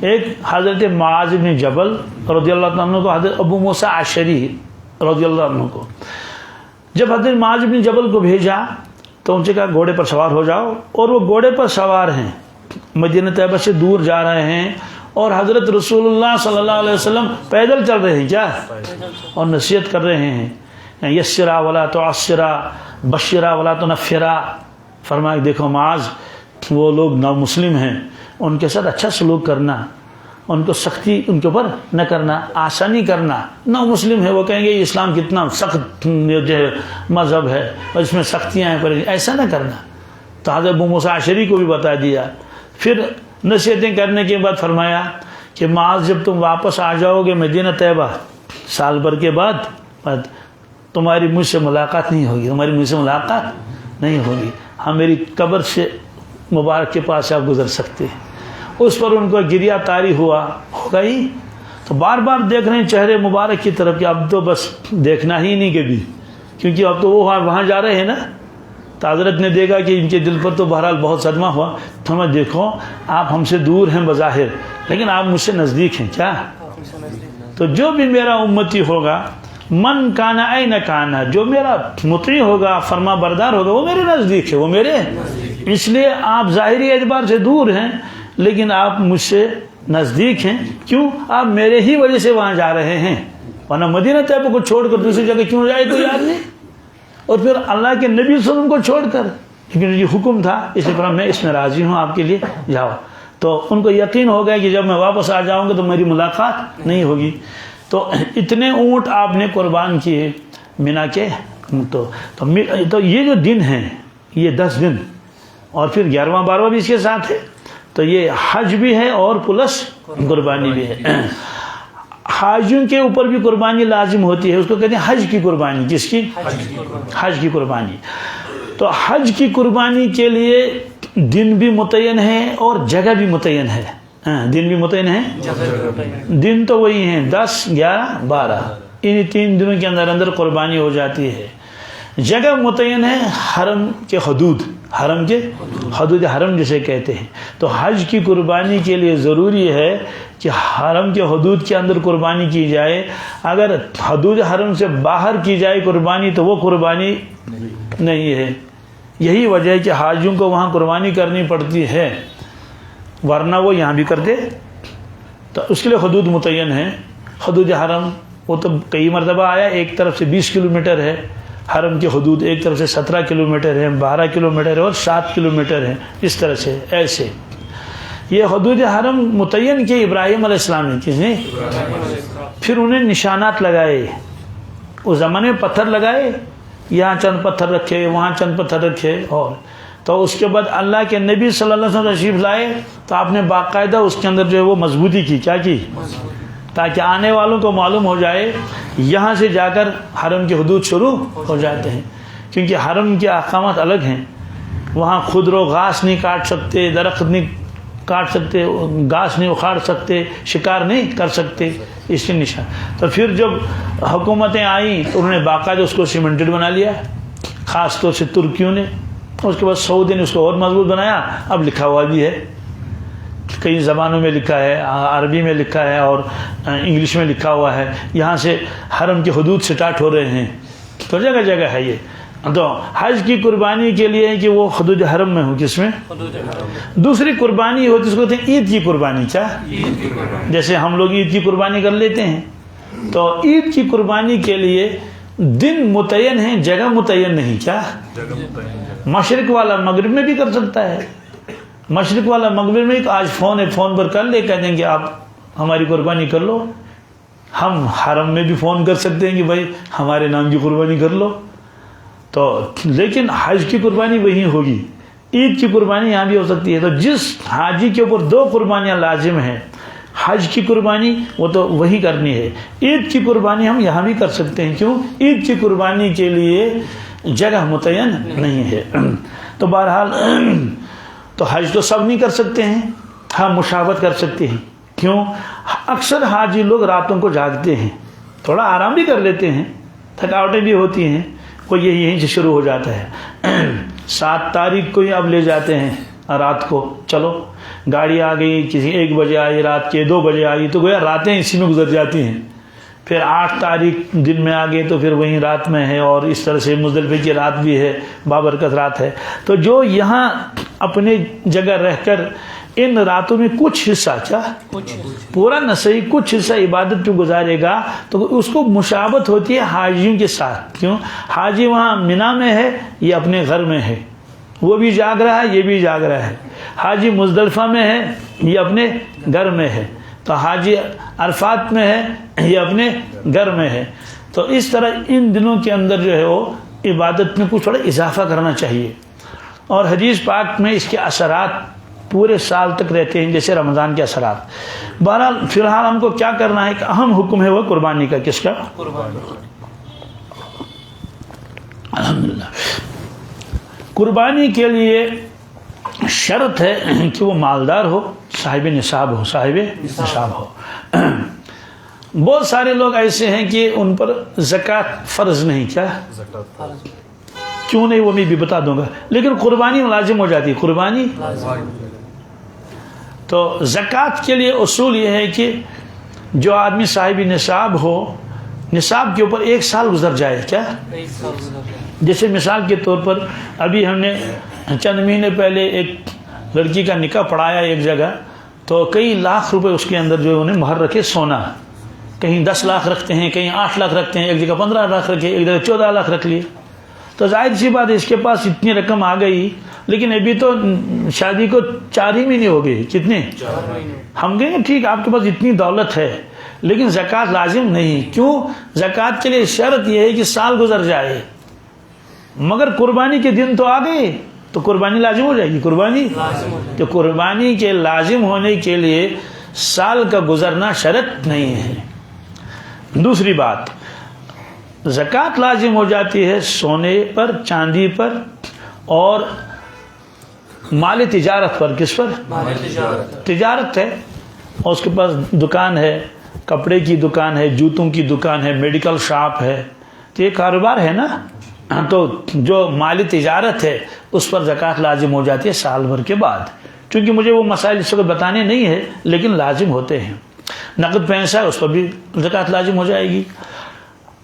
ایک حضرت معاذ بن جبل رضی اللہ عنہ کو، حضرت ابو موسیٰ اشعری رضی اللہ عنہ کو. جب حضرت معاذ بن جبل کو بھیجا تو ان سے کہا گھوڑے پر سوار ہو جاؤ. اور وہ گھوڑے پر سوار ہیں، مدینہ طیبہ سے دور جا رہے ہیں، اور حضرت رسول اللہ صلی اللہ علیہ وسلم پیدل چل رہے ہیں. کیا؟ اور نصیحت کر رہے ہیں یسرا ولا تعسرا بشرا ولا تنفرا. فرمایا دیکھو معاذ، وہ لوگ نامسلم ہیں، ان کے ساتھ اچھا سلوک کرنا، ان کو سختی ان کے اوپر نہ کرنا، آسانی کرنا. نامسلم ہے، وہ کہیں گے اسلام کتنا سخت جو ہے مذہب ہے اور اس میں سختیاں ہیں، پر ایسا نہ کرنا. تو حضرت ابو موسیٰ اشعری کو بھی بتا دیا. پھر نصیحتیں کرنے کے بعد فرمایا کہ معاذ جب تم واپس آ جاؤ گے مدینہ طیبہ سال بھر کے بعد، تمہاری مجھ سے ملاقات نہیں ہوگی، تمہاری مجھ سے ملاقات نہیں ہوگی. ہم میری قبر سے مبارک کے پاس سے آپ گزر سکتے ہیں. اس پر ان کو گریہ طاری ہوگا ہی. تو بار بار دیکھ رہے ہیں چہرے مبارک کی طرف کہ اب تو بس دیکھنا ہی نہیں کبھی، کیونکہ اب تو وہ وہاں جا رہے ہیں نا. تو حضرت نے دیکھا کہ ان کے دل پر تو بہرحال بہت صدمہ ہوا. تو میں دیکھو آپ ہم سے دور ہیں بظاہر، لیکن آپ مجھ سے نزدیک ہیں. کیا؟ تو جو بھی میرا امتی ہوگا، من کانا این کانا، جو میرا مطیع ہوگا، فرما بردار ہوگا، وہ میرے نزدیک ہے، وہ میرے. اس لیے آپ ظاہری اعتبار سے دور ہیں لیکن آپ مجھ سے نزدیک ہیں. کیوں؟ آپ میرے ہی وجہ سے وہاں جا رہے ہیں، ورنہ مدینہ طیبہ کو چھوڑ کر دوسری جگہ کیوں جائے کوئی آدمی؟ اور پھر اللہ کے نبی صلی اللہ علیہ وسلم کو چھوڑ کر، لیکن یہ حکم تھا، اس لیے میں اس میں راضی ہوں آپ کے لیے، جاؤ. تو ان کو یقین ہو گیا کہ جب میں واپس آ جاؤں گا تو میری ملاقات نہیں ہوگی. تو اتنے اونٹ آپ نے قربان کیے مینا کے. تو یہ جو دن ہیں یہ 10 دن، اور پھر 11واں 12واں بھی اس کے ساتھ ہے. تو یہ حج بھی ہے اور پلس قربانی بھی ہے. حاجیوں کے اوپر بھی قربانی لازم ہوتی ہے، اس کو کہتے ہیں حج کی قربانی. کس کی؟ حج کی قربانی. تو حج کی قربانی کے لیے دن بھی متعین ہے اور جگہ بھی متعین ہے. دن بھی متعین ہے، دن تو وہی ہیں 10 11 12، ان 3 دنوں کے اندر اندر قربانی ہو جاتی ہے. جگہ متعین ہے حرم کے حدود، حرم کے حدود، حرم جسے کہتے ہیں. تو حج کی قربانی کے لیے ضروری ہے کہ حرم کے حدود کے اندر قربانی کی جائے. اگر حدود حرم سے باہر کی جائے قربانی تو وہ قربانی نہیں ہے. یہی وجہ ہے کہ حاجیوں کو وہاں قربانی کرنی پڑتی ہے، ورنہ وہ یہاں بھی کرتے۔ تو اس کے لیے حدود متعین ہیں۔ حدود حرم وہ تو کئی مرتبہ آیا، ایک طرف سے 20 کلومیٹر ہے حرم کی حدود، ایک طرف سے 17 کلومیٹر ہے، 12 کلومیٹر ہے اور 7 کلومیٹر ہے، اس طرح سے ایسے۔ یہ حدود حرم متعین کہ ابراہیم علیہ السلام نے، کس نے؟ پھر انہیں نشانات لگائے، اس زمانے میں پتھر لگائے، یہاں چند پتھر رکھے، وہاں چند پتھر رکھے، اور تو اس کے بعد اللہ کے نبی صلی اللہ علیہ وسلم تشریف لائے تو آپ نے باقاعدہ اس کے اندر جو ہے وہ مضبوطی کی، کیا کی؟ تاکہ آنے والوں کو معلوم ہو جائے یہاں سے جا کر حرم کی حدود شروع ہو جاتے ہیں، کیونکہ حرم کے احکامات الگ ہیں۔ وہاں خود رو گھاس نہیں کاٹ سکتے، درخت نہیں کاٹ سکتے، گھاس نہیں اکھاڑ سکتے، شکار نہیں کر سکتے، اس کے نشان۔ تو پھر جب حکومتیں آئیں تو انہوں نے باقاعدہ اس کو سیمنٹڈ بنا لیا، خاص طور سے ترکیوں نے، اس کے بعد سعودی نے اس کو اور مضبوط بنایا۔ اب لکھا ہوا بھی ہے، کئی زبانوں میں لکھا ہے، عربی میں لکھا ہے اور انگلش میں لکھا ہوا ہے، یہاں سے حرم کی حدود سٹارٹ ہو رہے ہیں، تو جگہ جگہ ہے یہ۔ تو حج کی قربانی کے لیے ہے کہ وہ حدود حرم میں ہو، کس میں؟ دوسری قربانی ہوتی ہے، اس کو کہتے ہیں عید کی قربانی۔ کیا؟ جیسے ہم لوگ عید کی قربانی کر لیتے ہیں، تو عید کی قربانی کے لیے دن متعین ہیں، جگہ متعین نہیں۔ کیا؟ مشرق والا مغرب میں بھی کر سکتا ہے، مشرق والا مغرب میں آج فون پر کر لے، کہہ دیں گے آپ ہماری قربانی کر لو۔ ہم حرم میں بھی فون کر سکتے ہیں کہ بھائی ہمارے نام کی قربانی کر لو، تو لیکن حج کی قربانی وہی ہوگی، عید کی قربانی یہاں بھی ہو سکتی ہے۔ تو جس حاجی کے اوپر 2 قربانیاں لازم ہیں، حج کی قربانی وہ تو وہی کرنی ہے، عید کی قربانی ہم یہاں بھی کر سکتے ہیں۔ کیوں؟ عید کی قربانی کے لیے جگہ متعین نہیں ہے۔ تو بہرحال تو حج تو سب نہیں کر سکتے ہیں، ہم مشاورت کر سکتے ہیں۔ کیوں؟ اکثر حاجی لوگ راتوں کو جاگتے ہیں، تھوڑا آرام بھی کر لیتے ہیں، تھکاوٹیں بھی ہوتی ہیں، وہ یہیں سے شروع ہو جاتا ہے۔ 7 تاریخ کو ہی اب لے جاتے ہیں رات کو، چلو گاڑی آ گئی، کسی 1 بجے آئی، رات کے 2 بجے آئی، تو گویا راتیں اسی میں گزر جاتی ہیں۔ پھر 8 تاریخ دن میں آگے تو پھر وہیں رات میں ہے، اور اس طرح سے مزدلفہ کی رات بھی ہے، بابرکت رات ہے۔ تو جو یہاں اپنے جگہ رہ کر ان راتوں میں کچھ حصہ، کیا پورا نہ صحیح، کچھ حصہ عبادت میں گزارے گا، تو اس کو مشابہت ہوتی ہے حاجیوں کے ساتھ۔ کیوں؟ حاجی وہاں مینا میں ہے، یہ اپنے گھر میں ہے، وہ بھی جاگ رہا ہے، یہ بھی جاگ رہا ہے۔ حاجی مزدلفہ میں ہے، یہ اپنے گھر میں ہے، تو حاجی عرفات میں ہے، یہ اپنے گھر میں ہے۔ تو اس طرح ان دنوں کے اندر جو ہے وہ عبادت میں کچھ تھوڑا اضافہ کرنا چاہیے، اور حدیث پاک میں اس کے اثرات پورے سال تک رہتے ہیں، جیسے رمضان کے اثرات۔ بہرحال فی الحال ہم کو کیا کرنا ہے، ایک اہم حکم ہے وہ قربانی کا۔ کس کا؟ الحمدللہ۔ قربانی کے لیے شرط ہے کہ وہ مالدار ہو، صاحب نصاب ہو، صاحب نصاب ہو۔ بہت سارے لوگ ایسے ہیں کہ ان پر زکوٰۃ فرض نہیں۔ کیا؟ کیوں نہیں وہ میں بھی بتا دوں گا، لیکن قربانی لازم ہو جاتی ہے۔ قربانی تو زکوٰۃ کے لیے اصول یہ ہے کہ جو آدمی صاحب نصاب ہو، نصاب کے اوپر 1 سال گزر جائے۔ کیا؟ جیسے مثال کے طور پر ابھی ہم نے چند مہینے پہلے ایک لڑکی کا نکاح پڑھایا ایک جگہ، تو کئی لاکھ روپے اس کے اندر جو انہیں مہر رکھے سونا، کہیں 10 لاکھ رکھتے ہیں، کہیں 8 لاکھ رکھتے ہیں، ایک جگہ 15 لاکھ رکھے، ایک جگہ 14 لاکھ رکھ لیے۔ تو ظاہر سی بات ہے اس کے پاس اتنی رقم آ گئی، لیکن ابھی تو شادی کو 4 ہی مہینے ہو گئے۔ کتنے؟ 4 مہینے۔ ہم کہیں گے ٹھیک آپ کے پاس اتنی دولت ہے، لیکن زکوٰۃ لازم نہیں۔ کیوں؟ زکوٰۃ کے لیے شرط یہ ہے کہ سال گزر جائے، مگر قربانی کے دن تو آ گئے تو قربانی لازم ہو جائے گی۔ قربانی تو قربانی کے لازم ہونے کے لیے سال کا گزرنا شرط نہیں ہے۔ دوسری بات، زکوٰۃ لازم ہو جاتی ہے سونے پر، چاندی پر اور مال تجارت پر۔ کس پر؟ تجارت ہے، اور اس کے پاس دکان ہے، کپڑے کی دکان ہے، جوتوں کی دکان ہے، میڈیکل شاپ ہے، تو یہ کاروبار ہے نا۔ تو جو مالی تجارت ہے اس پر زکوٰۃ لازم ہو جاتی ہے سال بھر کے بعد۔ چونکہ مجھے وہ مسائل اس وقت بتانے نہیں ہے، لیکن لازم ہوتے ہیں۔ نقد پیسہ ہے، اس پر بھی زکوٰۃ لازم ہو جائے گی۔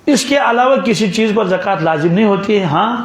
اس کے علاوہ کسی چیز پر زکوٰۃ لازم نہیں ہوتی ہے۔ ہاں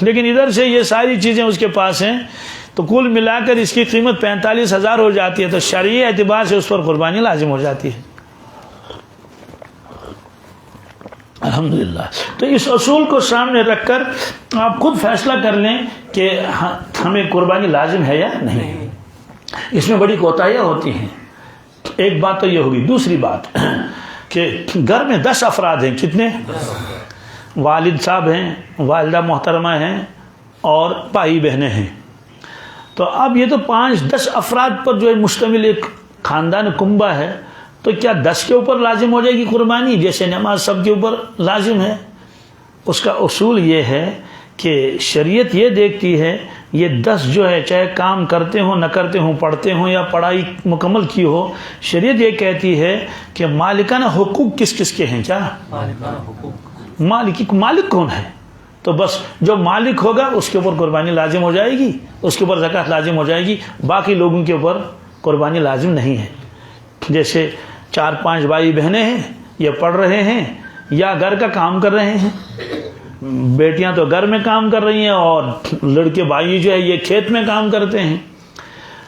لیکن ادھر سے یہ ساری چیزیں اس کے پاس ہیں، تو کل ملا کر اس کی قیمت 45,000 ہو جاتی ہے، تو شرعی اعتبار سے اس پر قربانی لازم ہو جاتی ہے۔ الحمدللہ۔ تو اس اصول کو سامنے رکھ کر آپ خود فیصلہ کر لیں کہ ہمیں قربانی لازم ہے یا نہیں۔ اس میں بڑی کوتاہیاں ہوتی ہیں۔ ایک بات تو یہ ہوگی۔ دوسری بات کہ گھر میں 10 افراد ہیں، کتنے؟ والد صاحب ہیں، والدہ محترمہ ہیں اور بھائی بہنیں ہیں۔ تو اب یہ تو 5-10 افراد پر جو ہے مشتمل ایک خاندان کنبہ ہے، تو کیا 10 کے اوپر لازم ہو جائے گی قربانی جیسے نماز سب کے اوپر لازم ہے؟ اس کا اصول یہ ہے کہ شریعت یہ دیکھتی ہے یہ 10 جو ہے چاہے کام کرتے ہوں نہ کرتے ہوں، پڑھتے ہوں یا پڑھائی مکمل کی ہو، شریعت یہ کہتی ہے کہ مالکانہ حقوق کس کس کے ہیں؟ کیا مالک کون ہے؟ تو بس جو مالک ہوگا اس کے اوپر قربانی لازم ہو جائے گی، اس کے اوپر زکوٰۃ لازم ہو جائے گی، باقی لوگوں کے اوپر قربانی لازم نہیں ہے۔ جیسے 4-5 بھائی بہنیں ہیں، یہ پڑھ رہے ہیں یا گھر کا کام کر رہے ہیں، بیٹیاں تو گھر میں کام کر رہی ہیں اور لڑکے بھائی جو ہے یہ کھیت میں کام کرتے ہیں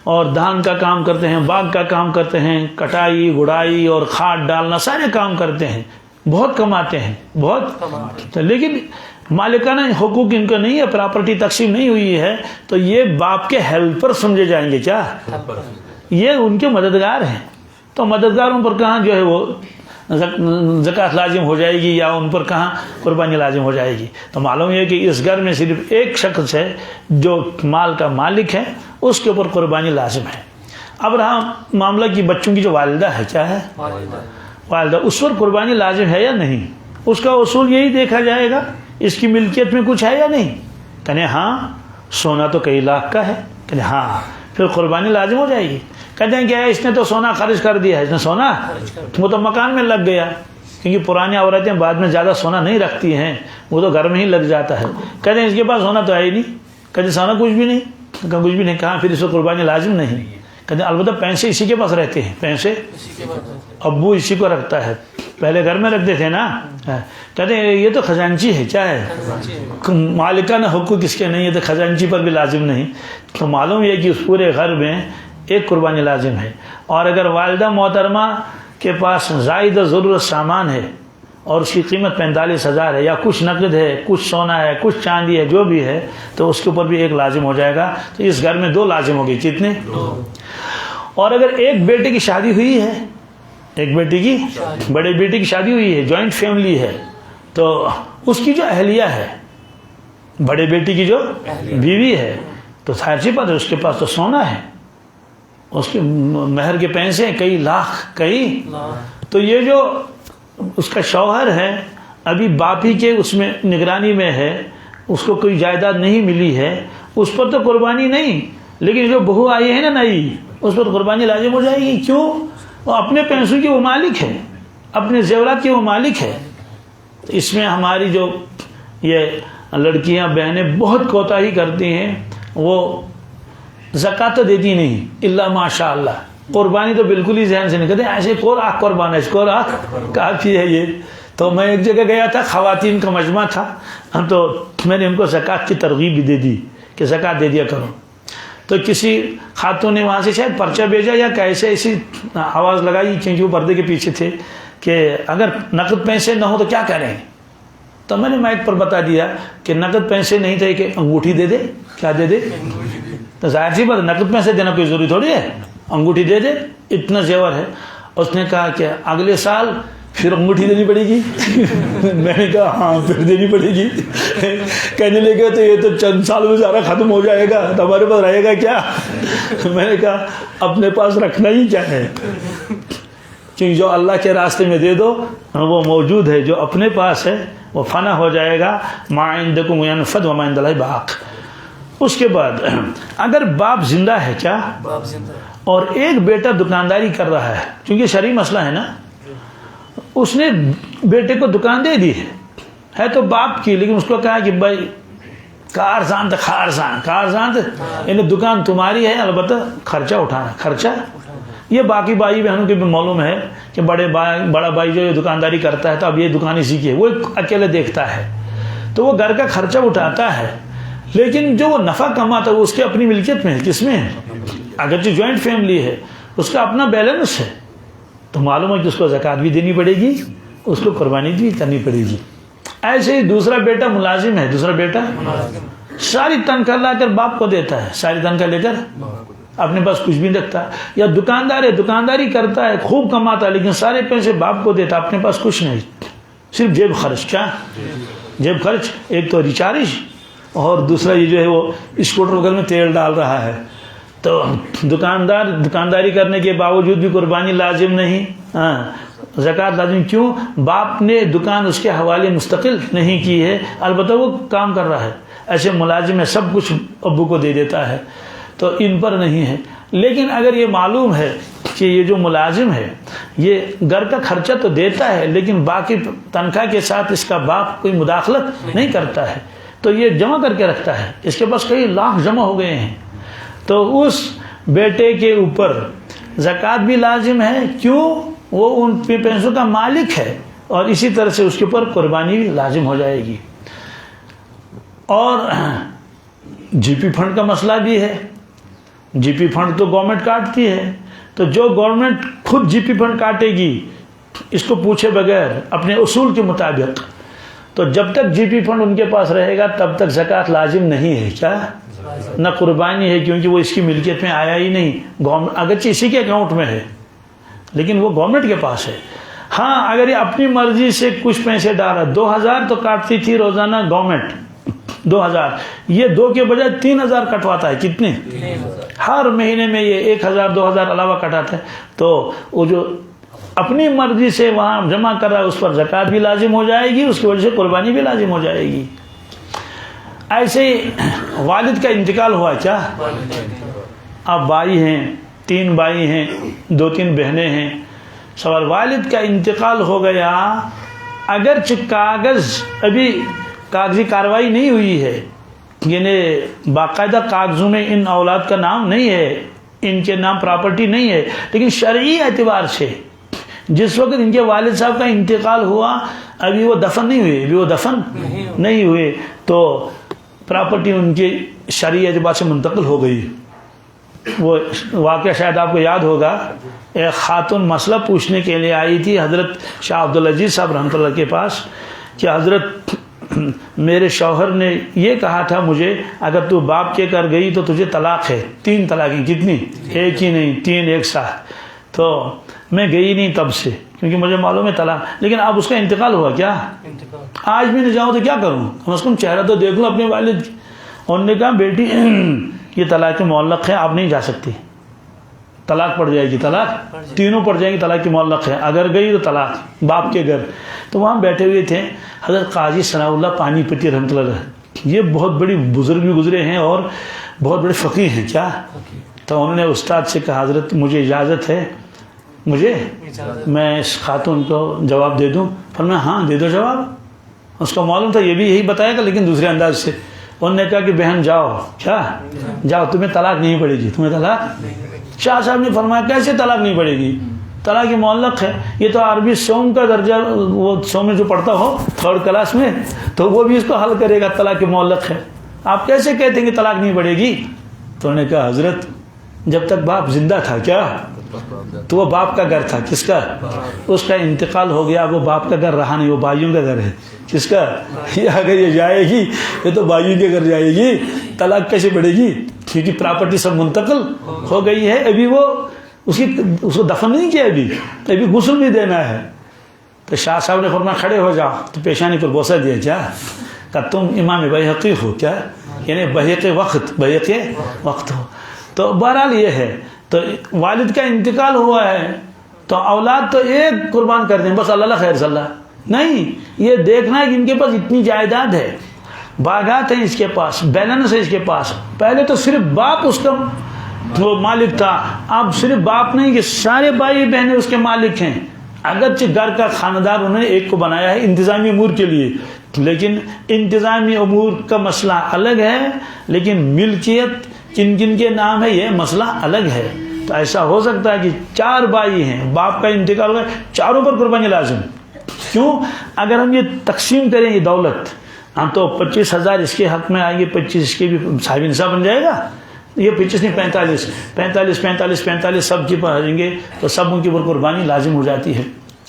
اور دھان کا کام کرتے ہیں، باغ کا کام کرتے ہیں، کٹائی گڑائی اور کھاد ڈالنا سارے کام کرتے ہیں، بہت کماتے ہیں، بہت، لیکن مالکانہ حقوق ان کا نہیں ہے، پراپرٹی تقسیم نہیں ہوئی ہے، تو یہ باپ کے ہیلپر سمجھے جائیں گے۔ کیا یہ ان کے مددگار ہیں؟ تو مددگاروں پر کہاں جو ہے وہ زکوٰۃ لازم ہو جائے گی یا ان پر کہاں قربانی لازم ہو جائے گی؟ تو معلوم یہ کہ اس گھر میں صرف ایک شخص ہے جو مال کا مالک ہے، اس کے اوپر قربانی لازم ہے۔ اب رہا معاملہ کہ بچوں کی جو والدہ ہے، کیا ہے؟ والدہ، اس پر قربانی لازم ہے یا نہیں؟ اس کا اصول یہی دیکھا جائے گا اس کی ملکیت میں کچھ ہے یا نہیں۔ کہنے ہاں سونا تو کئی لاکھ کا ہے، کہنے ہاں، پھر قربانی لازم ہو جائے گی۔ کہتے ہیں کیا ہے اس نے تو سونا خرچ کر دیا ہے، اس نے سونا وہ تو مکان میں لگ گیا، کیونکہ پرانی عورتیں بعد میں زیادہ سونا نہیں رکھتی ہیں، وہ تو گھر میں ہی لگ جاتا ہے۔ کہتے ہیں اس کے پاس سونا تو ہے ہی نہیں، کہتے سونا کچھ بھی نہیں، کچھ بھی نہیں، کہاں پھر اس کو قربانی لازم نہیں۔ کہتے ہیں البتہ پیسے اسی کے پاس رہتے ہیں، پیسے ابو اسی کو رکھتا ہے، پہلے گھر میں رکھتے تھے نا۔ کہتے ہیں یہ تو خزانچی ہے، کیا ہے؟ مالکانہ حقوق اس کے نہیں ہے، تو خزانچی پر بھی لازم نہیں۔ تو معلوم یہ کہ اس پورے گھر میں ایک قربانی لازم ہے۔ اور اگر والدہ محترمہ کے پاس زائد ضرورت سامان ہے اور اس کی قیمت 45,000 ہے، یا کچھ نقد ہے، کچھ سونا ہے، کچھ چاندی ہے، جو بھی ہے، تو اس کے اوپر بھی ایک لازم ہو جائے گا۔ تو اس گھر میں 2 لازم ہوگی، کتنے؟ 2۔ اور اگر ایک بیٹے کی شادی ہوئی ہے، ایک بیٹی کی، بڑے بیٹی کی شادی ہوئی ہے، جوائنٹ فیملی ہے، تو اس کی جو اہلیہ ہے، بڑے بیٹی کی جو بیوی ہے، تو ظاہر سی بات ہے اس کے پاس تو سونا ہے، اس کے مہر کے پیسے کئی لاکھ، تو یہ جو اس کا شوہر ہے ابھی باپ ہی کے اس میں نگرانی میں ہے، اس کو کوئی جائیداد نہیں ملی ہے، اس پر تو قربانی نہیں، لیکن جو بہو آئی ہے نا نئی، اس پر قربانی لازم ہو جائے گی۔ کیوں؟ وہ اپنے پیسوں کی وہ مالک ہے، اپنے زیورات کی وہ مالک ہے۔ اس میں ہماری جو یہ لڑکیاں بہنیں بہت کوتاہی کرتی ہیں، وہ زکوٰۃ تو دیتی نہیں الا ماشاء اللہ، قربانی تو بالکل ہی ذہن سے نہیں کرتے، ایسے کور آنکھ قربان ہے، اس کو آنکھ کافی ہے یہ۔ تو میں ایک جگہ گیا تھا، خواتین کا مجمع تھا، تو میں نے ان کو زکوٰۃ کی ترغیب بھی دے دی کہ زکوٰۃ دے دیا کرو۔ تو کسی خاتون نے وہاں سے شاید پرچہ بھیجا یا کیسے ایسی آواز لگائی، کیونکہ وہ پردے کے پیچھے تھے، کہ اگر نقد پیسے نہ ہو تو کیا کریں؟ تو میں نے مائک پر بتا دیا کہ نقد پیسے نہیں تھے کہ انگوٹھی دے دے۔ کیا دے دے؟ تو ظاہر سی بات نقد پیسے دینا کوئی ضروری تھوڑی ہے، انگوٹھی دے دے، اتنا زیور ہے۔ اس نے کہا کہ اگلے سال پھر انگوٹھی دینی پڑے گی۔ میں نے کہا ہاں پھر دینی پڑے گی۔ کہنے لگے تو یہ تو چند سال میں سارا ختم ہو جائے گا، تو ہمارے پاس رہے گا کیا؟ میں نے کہا اپنے پاس رکھنا ہی کیا ہے، کیونکہ جو اللہ کے راستے میں دے دو وہ موجود ہے، جو اپنے پاس ہے وہ فنا ہو جائے گا۔ ما عندکم ینفد وما عند اللہ باق۔ اس کے بعد اگر باپ زندہ ہے، کیا باپ زندہ، اور ایک بیٹا دکانداری کر رہا ہے، کیونکہ شرعی مسئلہ ہے نا، اس نے بیٹے کو دکان دے دی ہے تو باپ کی، لیکن اس کو کہا کہ بھائی کارزان تو کارزان یعنی دکان تمہاری ہے، البتہ خرچہ اٹھانا، خرچہ۔ یہ باقی بھائی بہنوں کے بھی معلوم ہے کہ بڑا بھائی جو دکانداری کرتا ہے تو اب یہ دکان اسی کی ہے، وہ اکیلے دیکھتا ہے، تو وہ گھر کا خرچہ اٹھاتا ہے، لیکن جو وہ نفع کماتا ہے وہ اس کے اپنی ملکیت میں ہے، کس میں ہے؟ اگرچہ جوائنٹ فیملی ہے، اس کا اپنا بیلنس ہے، تو معلوم ہے کہ اس کو زکوٰۃ بھی دینی پڑے گی، اس کو قربانی بھی کرنی پڑے گی۔ ایسے ہی دوسرا بیٹا ملازم ہے، دوسرا بیٹا ساری تنخواہ لا کر باپ کو دیتا ہے، ساری تنخواہ لے کر اپنے پاس کچھ بھی نہیں رکھتا، یا دکاندار ہے، دکانداری کرتا ہے، خوب کماتا ہے، لیکن سارے پیسے باپ کو دیتا، اپنے پاس کچھ نہیں، صرف جیب خرچ۔ کیا جیب خرچ؟ ایک تو ریچارج، اور دوسرا یہ جو ہے وہ اسکوٹر وغیرہ میں تیل ڈال رہا ہے۔ تو دکانداری کرنے کے باوجود بھی قربانی لازم نہیں، زکوٰۃ لازم کیوں؟ باپ نے دکان اس کے حوالے مستقل نہیں کی ہے، البتہ وہ کام کر رہا ہے، ایسے ملازم ہے، سب کچھ ابو کو دے دیتا ہے، تو ان پر نہیں ہے۔ لیکن اگر یہ معلوم ہے کہ یہ جو ملازم ہے یہ گھر کا خرچہ تو دیتا ہے، لیکن باقی تنخواہ کے ساتھ اس کا باپ کوئی مداخلت نہیں کرتا ہے، تو یہ جمع کر کے رکھتا ہے، اس کے پاس کئی لاکھ جمع ہو گئے ہیں، تو اس بیٹے کے اوپر زکوٰۃ بھی لازم ہے، کیوں؟ وہ ان پیسوں کا مالک ہے، اور اسی طرح سے اس کے اوپر قربانی بھی لازم ہو جائے گی۔ اور جی پی فنڈ کا مسئلہ بھی ہے، جی پی فنڈ تو گورنمنٹ کاٹتی ہے، تو جو گورنمنٹ خود جی پی فنڈ کاٹے گی اس کو پوچھے بغیر اپنے اصول کے مطابق، تو جب تک جی پی فنڈ ان کے پاس رہے گا تب تک زکوٰۃ لازم نہیں ہے، کیا نہ قربانی ہے، کیونکہ وہ اس کی ملکیت میں آیا ہی نہیں، اگرچہ اسی کے اکاؤنٹ میں ہے لیکن وہ گورنمنٹ کے پاس ہے۔ ہاں اگر یہ اپنی مرضی سے کچھ پیسے ڈالا، 2000 تو کاٹتی تھی روزانہ گورنمنٹ، 2000، یہ 2 کے بجائے 3000 کٹواتا ہے، کتنے؟ ہر مہینے میں یہ 1000 2000 علاوہ کٹاتا ہے، تو وہ جو اپنی مرضی سے وہاں جمع کر رہا ہے اس پر زکوٰۃ بھی لازم ہو جائے گی، اس کی وجہ سے قربانی بھی لازم ہو جائے گی۔ ایسے ہی والد کا انتقال ہوا، کیا اب بھائی ہیں، 3 بھائی ہیں، 2-3 بہنیں ہیں، سوال والد کا انتقال ہو گیا، اگرچہ ابھی کاغذی کارروائی نہیں ہوئی ہے، یعنی باقاعدہ کاغذوں میں ان اولاد کا نام نہیں ہے، ان کے نام پراپرٹی نہیں ہے، لیکن شرعی اعتبار سے جس وقت ان کے والد صاحب کا انتقال ہوا ابھی وہ دفن نہیں ہوئے، تو پراپرٹی ان کے شرعی اعتبار سے منتقل ہو گئی۔ وہ واقعہ شاید آپ کو یاد ہوگا، ایک خاتون مسئلہ پوچھنے کے لیے آئی تھی حضرت شاہ عبدالعزیز صاحب رحمۃ اللہ کے پاس کہ حضرت میرے شوہر نے یہ کہا تھا مجھے، اگر تو باپ کے کر گئی تو تجھے طلاق ہے، 3 طلاقیں، کتنی؟ ایک ہی نہیں، 3 ایک ساتھ، تو میں گئی نہیں تب سے کیونکہ مجھے معلوم ہے طلاق، لیکن اب اس کا انتقال ہوا، کیا آج بھی نہ جاؤں تو کیا کروں، کم از کم چہرہ تو دیکھ لوں اپنے والد۔ انہوں نے کہا بیٹی یہ طلاق معلق ہے، آپ نہیں جا سکتی، طلاق پڑ جائے گی، طلاق تینوں پڑ جائیں گی، طلاق معلق ہے، اگر گئی تو طلاق باپ کے گھر۔ تو وہاں بیٹھے ہوئے تھے حضرت قاضی ثناء اللہ پانی پتی رحمۃ اللہ، یہ بہت بڑی بزرگ بھی گزرے ہیں اور بہت بڑے فقیہ ہیں، کیا؟ تو انہوں نے استاد سے کہا حضرت مجھے اجازت ہے، میں اس خاتون کو جواب دے دوں؟ فرمایا ہاں دے دو جواب۔ اس کا معلوم تھا یہ بھی یہی بتائے گا لیکن دوسرے انداز سے۔ انہوں نے کہا کہ بہن جاؤ، کیا جاؤ، تمہیں طلاق نہیں پڑے گی، تمہیں طلاق۔ شاہ صاحب نے فرمایا کیسے طلاق نہیں پڑے گی؟ طلاق معلق ہے، یہ تو عربی سوم کا درجہ، وہ سوم میں جو پڑھتا ہو 3rd کلاس میں، تو وہ بھی اس کو حل کرے گا، طلاق معلق ہے، آپ کیسے کہتے ہیں کہ طلاق نہیں پڑے گی؟ تو انہوں نے کہا حضرت جب تک باپ زندہ تھا، کیا تو وہ باپ کا گھر تھا، کس کا؟ اس کا انتقال ہو گیا، وہ باپ کا گھر رہا نہیں، وہ بھائیوں کا گھر ہے، کس کا؟ اگر یہ جائے گی یہ تو بھائیوں کے گھر جائے گی، طلاق کیسے پڑے گی؟ کیونکہ پراپرٹی سب منتقل ہو گئی ہے، ابھی وہ اس کو دفن نہیں کیا، ابھی غسل بھی دینا ہے۔ تو شاہ صاحب نے فرمایا کھڑے ہو جاؤ، تو پیشانی پر بوسہ دیا، کیا کہ تم امام بیہقی ہو، کیا یعنی بیہقی وقت ہو۔ تو بہرحال یہ ہے، تو والد کا انتقال ہوا ہے تو اولاد تو ایک قربان کر دیں بس، اللہ خیر صلی اللہ نہیں، یہ دیکھنا ہے کہ ان کے پاس اتنی جائیداد ہے، باغات ہیں اس کے پاس، بیلنس ہے اس کے پاس۔ پہلے تو صرف باپ اس کا وہ مالک تھا، اب صرف باپ نہیں کہ سارے بھائی بہنیں اس کے مالک ہیں، اگرچہ گھر کا خاندار انہوں نے ایک کو بنایا ہے انتظامی امور کے لیے، لیکن انتظامی امور کا مسئلہ الگ ہے، لیکن ملکیت کن کن کے نام ہے یہ مسئلہ الگ ہے۔ تو ایسا ہو سکتا ہے کہ 4 بھائی ہیں، باپ کا انتقال ہو گیا، چاروں پر قربانی لازم، کیوں؟ اگر ہم یہ تقسیم کریں یہ دولت، ہم تو 25,000 اس کے حق میں آئیں گے، 25 اس کے بھی صاحب انصاف بن جائے گا. یہ 25 نہیں 45 سب کی پر آئیں گے تو سب ان کی پر قربانی لازم ہو جاتی ہے.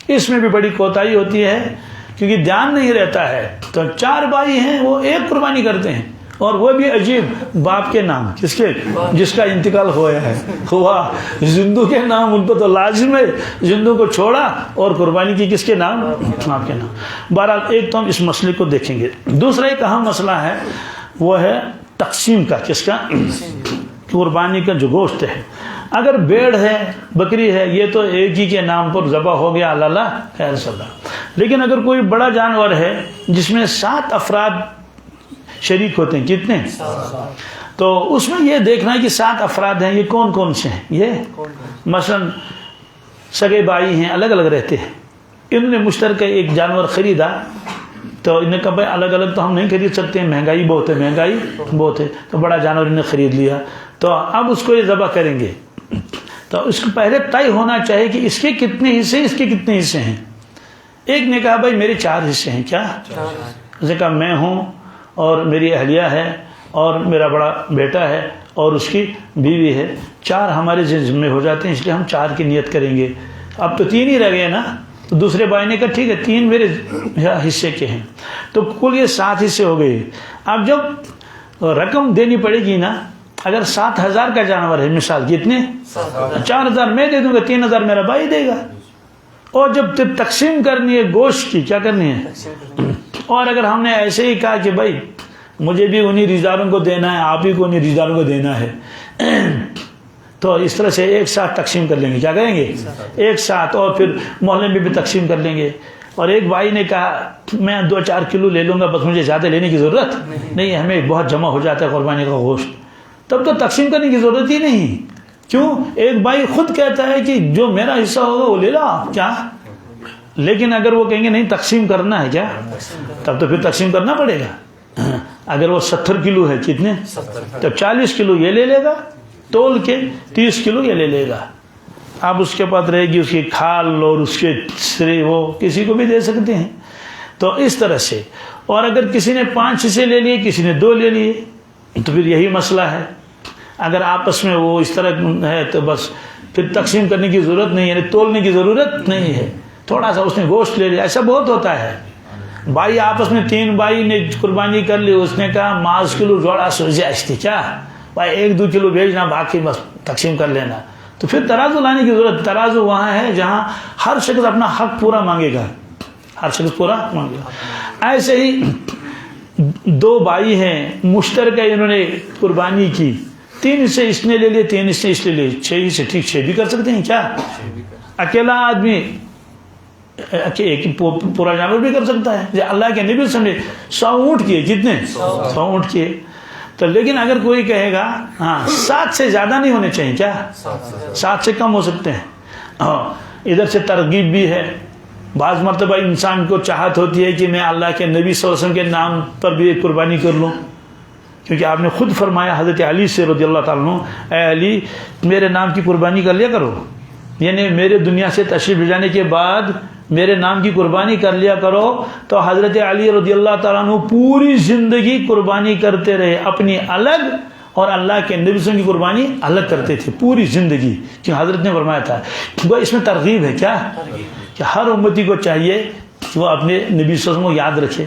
اس میں بھی بڑی کوتاہی ہوتی ہے کیونکہ دھیان نہیں رہتا ہے. تو 4 بھائی ہیں وہ ایک قربانی کرتے ہیں، اور وہ بھی عجیب باپ کے نام، کس کے؟ جس کا انتقال ہوا زندو کے نام ان کو تو لازم ہے. زندو کو چھوڑا اور قربانی کی کس کے نام؟ باپ کے نام. بہرحال ایک تو ہم اس مسئلے کو دیکھیں گے. دوسرا ایک اہم مسئلہ ہے وہ ہے تقسیم کا. کس کا؟ قربانی کا جو گوشت ہے. اگر بھیڑ ہے، بکری ہے، یہ تو ایک ہی کے نام پر ذبح ہو گیا، اللہ خیر صدا. لیکن اگر کوئی بڑا جانور ہے جس میں 7 افراد شریک ہوتے ہیں، کتنے؟ تو اس میں یہ دیکھنا ہے کہ 7 افراد ہیں، یہ کون کون سے ہیں. یہ مثلا سگے بھائی ہیں، الگ الگ رہتے ہیں، انہوں نے مشترکہ ایک جانور خریدا تو انہیں کہا بھائی الگ الگ تو ہم نہیں خرید سکتے ہیں، مہنگائی بہت ہے. تو بڑا جانور انہیں خرید لیا، تو اب اس کو یہ ذبح کریں گے. تو اس کو پہلے طے ہونا چاہیے کہ اس کے کتنے حصے، اس کے کتنے حصے ہیں. ایک نے کہا بھائی میرے 4 حصے ہیں. کیا؟ اس نے کہا میں ہوں اور میری اہلیہ ہے اور میرا بڑا بیٹا ہے اور اس کی بیوی ہے، 4 ہمارے ذمہ ہو جاتے ہیں، اس لیے ہم 4 کی نیت کریں گے. اب تو 3 ہی رہ گئے نا. تو دوسرے بھائی نے کہا ٹھیک ہے 3 میرے حصے کے ہیں. تو کل یہ 7 حصے ہو گئے. اب جب رقم دینی پڑے گی نا، اگر 7,000 کا جانور ہے مثال، کتنے؟ 4,000 میں دے دوں گا، 3,000 میرا بھائی دے گا. اور جب تقسیم کرنی ہے گوشت کی، کیا کرنی ہے؟ اور اگر ہم نے ایسے ہی کہا کہ بھائی مجھے بھی انہی رشتہ داروں کو دینا ہے، آپ ہی کو انہی رشتہ داروں کو دینا ہے، تو اس طرح سے ایک ساتھ تقسیم کر لیں گے. کیا کریں گے؟ ایک ساتھ. اور پھر محلے میں بھی تقسیم کر لیں گے. اور ایک بھائی نے کہا میں 2-4 کلو لے لوں گا، بس مجھے زیادہ لینے کی ضرورت نہیں، ہمیں بہت جمع ہو جاتا ہے قربانی کا گوشت. تب تو تقسیم کرنے کی ضرورت ہی نہیں. کیوں؟ ایک بھائی خود کہتا ہے کہ جو میرا حصہ ہوگا وہ لے لا. کیا؟ لیکن اگر وہ کہیں گے نہیں تقسیم کرنا ہے، کیا؟ تب تو پھر تقسیم کرنا پڑے گا. اگر وہ 70 کلو ہے، کتنے؟ تو 40 کلو یہ لے لے گا تول کے، 30 کلو یہ لے لے گا. اب اس کے پاس رہے گی اس کی کھال اور اس کے سرے، وہ کسی کو بھی دے سکتے ہیں. تو اس طرح سے. اور اگر کسی نے 5 حصے لے لیے، کسی نے 2 لے لیے، تو پھر یہی مسئلہ ہے. اگر آپس میں وہ اس طرح ہے تو بس پھر تقسیم کرنے کی ضرورت نہیں ہے، یعنی تولنے کی ضرورت نہیں ہے. تھوڑا سا اس نے گوشت لے لیا، ایسا بہت ہوتا ہے. بھائی آپس میں 3 بھائی نے قربانی کر لی، اس نے کہا 5 کلو جوڑا سوزیش تھی، کیا بھائی 1-2 کلو بھیجنا، باقی بس تقسیم کر لینا. تو پھر ترازو لانے کی ضرورت. ترازو وہاں ہے جہاں ہر شخص اپنا حق پورا مانگے گا، ہر شخص پورا مانگے گا. ایسے ہی 2 بھائی ہیں مشترکہ، انہوں نے قربانی کی، 3 حصے اس نے لے لیے، 3 حصے اس نے لے لیے، 6 حصے. ٹھیک 6 بھی کر سکتے ہیں. کیا؟ اکیلا آدمی ایک پورا جانور بھی کر سکتا ہے. اللہ کے نبی سمجھے 100 اونٹ کیے، کتنے؟ 100 اونٹ کیے. تو لیکن اگر کوئی کہے گا ہاں 7 سے زیادہ نہیں ہونے چاہیے، کیا 7 سے کم ہو سکتے ہیں. ادھر سے ترغیب بھی ہے. بعض مرتبہ انسان کو چاہت ہوتی ہے کہ میں اللہ کے نبی صلی اللہ علیہ وسلم کے نام پر بھی ایک قربانی کر لوں، کیونکہ آپ نے خود فرمایا حضرت علی سے رضی اللہ تعالیٰ عنہ، اے علی میرے نام کی قربانی کر لیا کرو، یعنی میرے دنیا سے تشریف لے جانے کے بعد میرے نام کی قربانی کر لیا کرو. تو حضرت علی رضی اللہ تعالیٰ عنہ پوری زندگی قربانی کرتے رہے، اپنی الگ اور اللہ کے نبی صلی اللہ علیہ وسلم کی قربانی الگ کرتے تھے پوری زندگی. کیوں؟ حضرت نے فرمایا تھا. وہ اس میں ترغیب ہے، کیا کہ ہر امتی کو چاہیے کہ وہ اپنے نبی صلی اللہ علیہ وسلم کو یاد رکھے.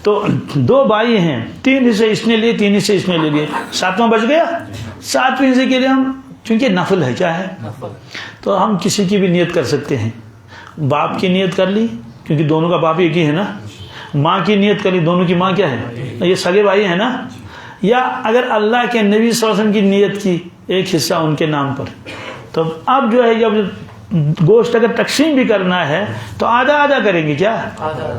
تو 2 بھائی ہیں، 3 حصے اس نے لیے، 3 حصے اس نے لے لیے، 7واں بچ گیا. 7ویں حصے کے لیے ہم، چونکہ نفل ہے، کیا ہے؟ تو ہم کسی کی بھی نیت کر سکتے ہیں. باپ کی نیت کر لی کیونکہ دونوں کا باپ ایک ہی ہے نا، ماں کی نیت کر لی، دونوں کی ماں کیا ہے؟ یہ سگے بھائی ہیں نا. یا اگر اللہ کے نبی صلی اللہ علیہ وسلم کی نیت کی، ایک حصہ ان کے نام پر. تو اب جو ہے جب گوشت اگر تقسیم بھی کرنا ہے تو آدھا آدھا کریں گے، کیا؟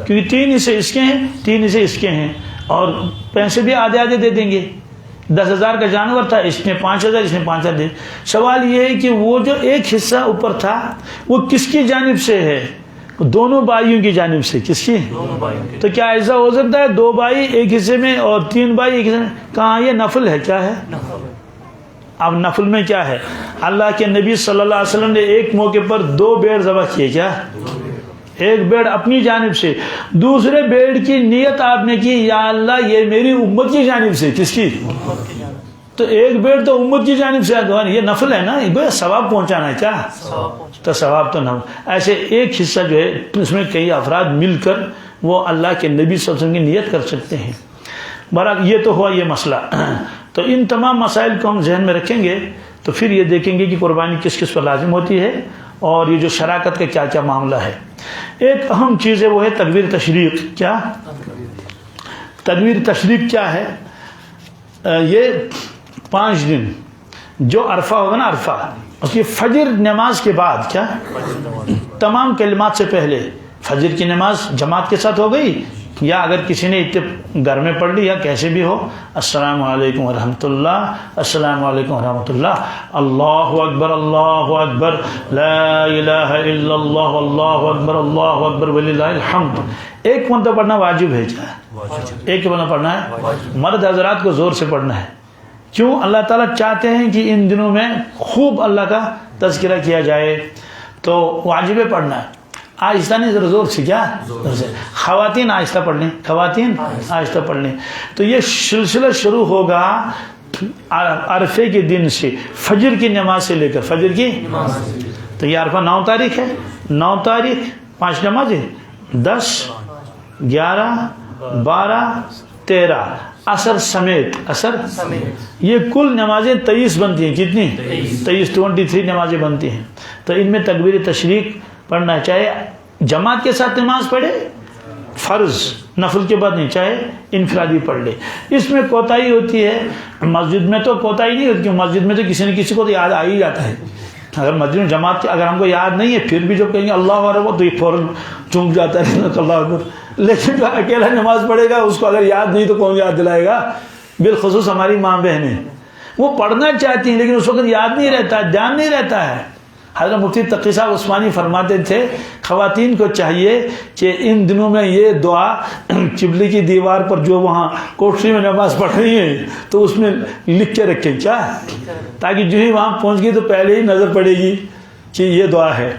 کیونکہ 3 حصے اس کے ہیں، 3 حصے اس کے ہیں، اور پیسے بھی آدھے آدھے دے دیں گے. 10,000 کا جانور تھا، اس نے 5,000، اس نے 5,000 دے. سوال یہ ہے کہ وہ جو ایک حصہ اوپر تھا وہ کس کی جانب سے ہے؟ دونوں بھائیوں کی جانب سے. کس کی؟ تو کیا ایسا ہو سکتا ہے 2 بھائی ایک حصے میں اور 3 بھائی ایک حصے میں؟ کہاں یہ نفل ہے، کیا ہے؟ اب نفل میں کیا ہے؟ اللہ کے نبی صلی اللہ علیہ وسلم نے ایک موقع پر 2 بھیڑ ذبح کیے، کیا ایک بیڑ اپنی جانب سے، دوسرے بیڑ کی نیت آپ نے کی یا اللہ یہ میری امت کی جانب سے. کس کی؟ تو ایک بیڑ تو امت کی جانب سے، یہ نفل ہے نا، یہ ثواب پہنچانا ہے. کیا تو ثواب تو نہ ہو. ایسے ایک حصہ جو ہے اس میں کئی افراد مل کر وہ اللہ کے نبی صلی اللہ علیہ وسلم کی نیت کر سکتے ہیں. برحال یہ تو ہوا یہ مسئلہ. تو ان تمام مسائل کو ہم ذہن میں رکھیں گے تو پھر یہ دیکھیں گے کہ قربانی کس کس پر لازم ہوتی ہے اور یہ جو شراکت کا کیا کیا معاملہ ہے. ایک اہم چیز ہے وہ ہے تکبیر تشریق. کیا تکبیر تشریق کیا ہے؟ یہ 5 دن جو عرفہ ہوگا نا، عرفہ اس کی فجر نماز کے بعد، کیا تمام کلمات سے پہلے فجر کی نماز جماعت کے ساتھ ہو گئی، یا اگر کسی نے گھر میں پڑھ لی یا کیسے بھی ہو، السلام علیکم ورحمۃ اللہ، السلام علیکم ورحمۃ اللہ، اللہ اکبر اللہ اکبر، لا الہ الا اللہ، اللہ اکبر وللہ الحمد. ایک مرتبہ پڑھنا واجب ہے. کیا ایک مرتبہ پڑھنا ہے؟ مرد حضرات کو زور سے پڑھنا ہے. کیوں؟ اللہ تعالیٰ چاہتے ہیں کہ ان دنوں میں خوب اللہ کا تذکرہ کیا جائے، تو واجب پڑھنا ہے. آہستہ نہیں، ذرا زور سے. کیا زور سے؟ خواتین آہستہ پڑھ لیں، خواتین آہستہ پڑھ لیں. تو یہ سلسلہ شروع ہوگا عرفے کے دن سے، فجر کی نماز سے لے کر فجر کی. تو یہ عرفہ 9 تاریخ ہے. 9 تاریخ 5 نمازیں، 10 11 12 13 عصر سمیت، عصر یہ کل نمازیں 23 بنتی ہیں. کتنی؟ 23 نمازیں بنتی ہیں. تو ان میں تکبیر تشریق پڑھنا، چاہے جماعت کے ساتھ نماز پڑھے فرض نفل کے بعد نہیں، چاہے انفرادی پڑھ لے. اس میں کوتاہی ہوتی ہے. مسجد میں تو کوتاہی نہیں ہوتی، مسجد میں تو کسی نہ کسی کو تو یاد آ ہی جاتا ہے. اگر مسجد میں جماعت اگر ہم کو یاد نہیں ہے پھر بھی جو کہیں گے اللہ اکبر تو یہ فوراً چونک جاتا ہے اللہ اکبر. لیکن جو اکیلا نماز پڑھے گا اس کو اگر یاد نہیں تو کون یاد دلائے گا؟ بالخصوص ہماری ماں بہنیں، وہ پڑھنا چاہتی ہیں لیکن اس وقت یاد نہیں رہتا، دھیان نہیں رہتا ہے. حضرت مفتی تقی صاحب عثمانی فرماتے تھے خواتین کو چاہیے کہ ان دنوں میں یہ دعا قبلے کی دیوار پر جو وہاں کوٹری میں نماز پڑھ رہی ہیں تو اس میں لکھ کے رکھیں. کیا؟ تاکہ جو ہی وہاں پہنچ گئی تو پہلے ہی نظر پڑے گی کہ یہ دعا ہے.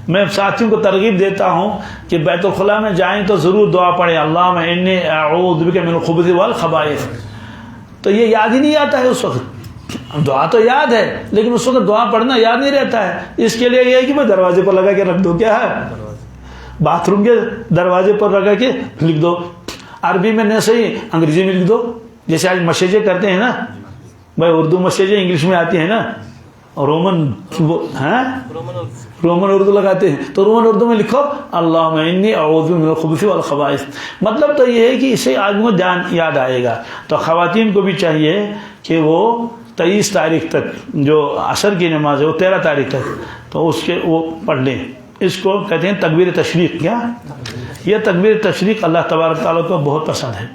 میں ساتھیوں کو ترغیب دیتا ہوں کہ بیت الخلاء میں جائیں تو ضرور دعا پڑھیں، اللہم انی اعوذ بک من الخبث والخبائث. تو یہ یاد ہی نہیں آتا ہے اس وقت. دعا تو یاد ہے لیکن اس وقت دعا پڑھنا یاد نہیں رہتا ہے. اس کے لیے یہ ہے کہ میں دروازے پر لگا کے رکھ دو. کیا ہے؟ باتھ روم کے دروازے پر لگا کے لکھ دو. عربی میں نہیں صحیح انگریزی میں لکھ دو. جیسے آج مسیجیں کرتے ہیں نا بھائی، اردو مسیجیں انگلش میں آتی ہیں نا، رومن اردو لگاتے ہیں تو رومن اردو میں لکھو اللہم انی اعوذ بک من الخبث والخبائث. مطلب تو یہ ہے کہ اسے آدمی کو جان یاد آئے گا. تو خواتین کو بھی چاہیے کہ وہ 23 تاریخ تک جو عصر کی نماز ہے وہ 13 تاریخ تک تو اس کے وہ پڑھ لیں. اس کو کہتے ہیں تکبیر تشریق. کیا؟ یہ تکبیر تشریق اللہ تبارک تعالیٰ کو بہت پسند ہے.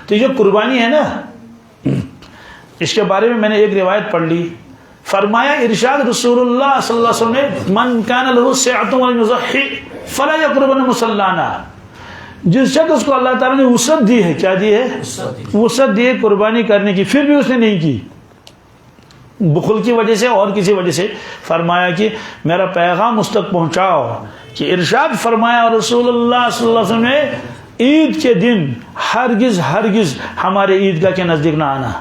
تو یہ جو قربانی ہے نا، اس کے بارے میں میں نے ایک روایت پڑھ لی. فرمایا ارشاد رسول اللہ صلی اللہ علیہ وسلم نے من کان له سعۃ ولم یضحی فلا یقربن مصلانا. جس شخص کو اللہ تعالیٰ نے وسعت دی ہے، کیا دی ہے؟ وسعت دی ہے قربانی کرنے کی، پھر بھی اس نے نہیں کی بخل کی وجہ سے اور کسی وجہ سے، فرمایا کہ میرا پیغام اس تک پہنچاؤ کہ ارشاد فرمایا رسول اللہ صلی اللہ علیہ وسلم نے عید کے دن ہرگز ہمارے عیدگاہ کے نزدیک نہ آنا.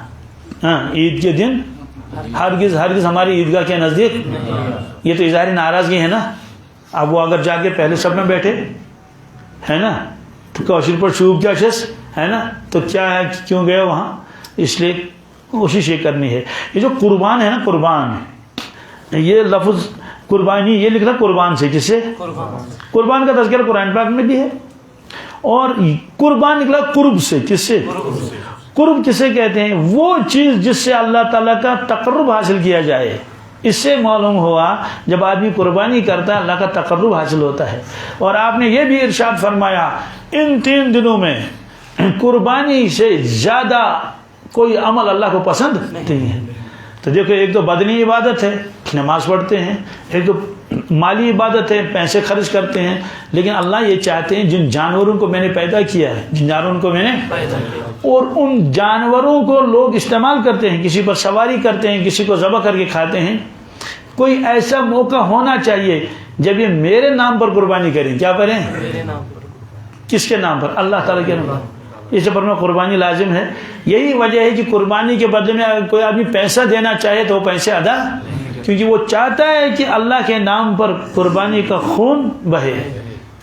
عید کے دن ہرگز ہماری عیدگاہ کے نزدیک. یہ تو اظہار ناراضگی ہے نا. اب وہ اگر جا کے پہلے سب میں بیٹھے ہے نا تو کوشش پر شوب کیا شخص ہے نا، تو کیا ہے کیوں گئے وہاں؟ اس لیے کوشش یہ کرنی ہے. یہ جو قربان ہے نا، قربان، یہ لفظ قربانی یہ لکھ رہا قربان سے. کس سے؟ قربان کا تذکرہ قرآن پاک میں بھی ہے. اور قربان نکلا قرب سے. کس سے؟ قرب کسے کہتے ہیں؟ وہ چیز جس سے اللہ تعالیٰ کا تقرب حاصل کیا جائے. اس سے معلوم ہوا جب آدمی قربانی کرتا ہے اللہ کا تقرب حاصل ہوتا ہے. اور آپ نے یہ بھی ارشاد فرمایا ان 3 دنوں میں قربانی سے زیادہ کوئی عمل اللہ کو پسند نہیں ہے. تو دیکھو، ایک تو بدنی عبادت ہے، نماز پڑھتے ہیں، ایک تو مالی عبادت ہے، پیسے خرچ کرتے ہیں. لیکن اللہ یہ چاہتے ہیں جن جانوروں کو میں نے پیدا کیا ہے، جن جانوروں کو میں نے پیدا کیا اور ان جانوروں کو لوگ استعمال کرتے ہیں، کسی پر سواری کرتے ہیں، کسی کو ذبح کر کے کھاتے ہیں، کوئی ایسا موقع ہونا چاہیے جب یہ میرے نام پر قربانی کریں، کیا کریں؟ کس کے نام پر؟ اللہ تعالیٰ کے نام پر۔ اس پر میں قربانی لازم ہے۔ یہی وجہ ہے کہ قربانی کے بدلے میں اگر کوئی آدمی پیسہ دینا چاہے تو وہ پیسے ادا، کیونکہ وہ چاہتا ہے کہ اللہ کے نام پر قربانی کا خون بہے،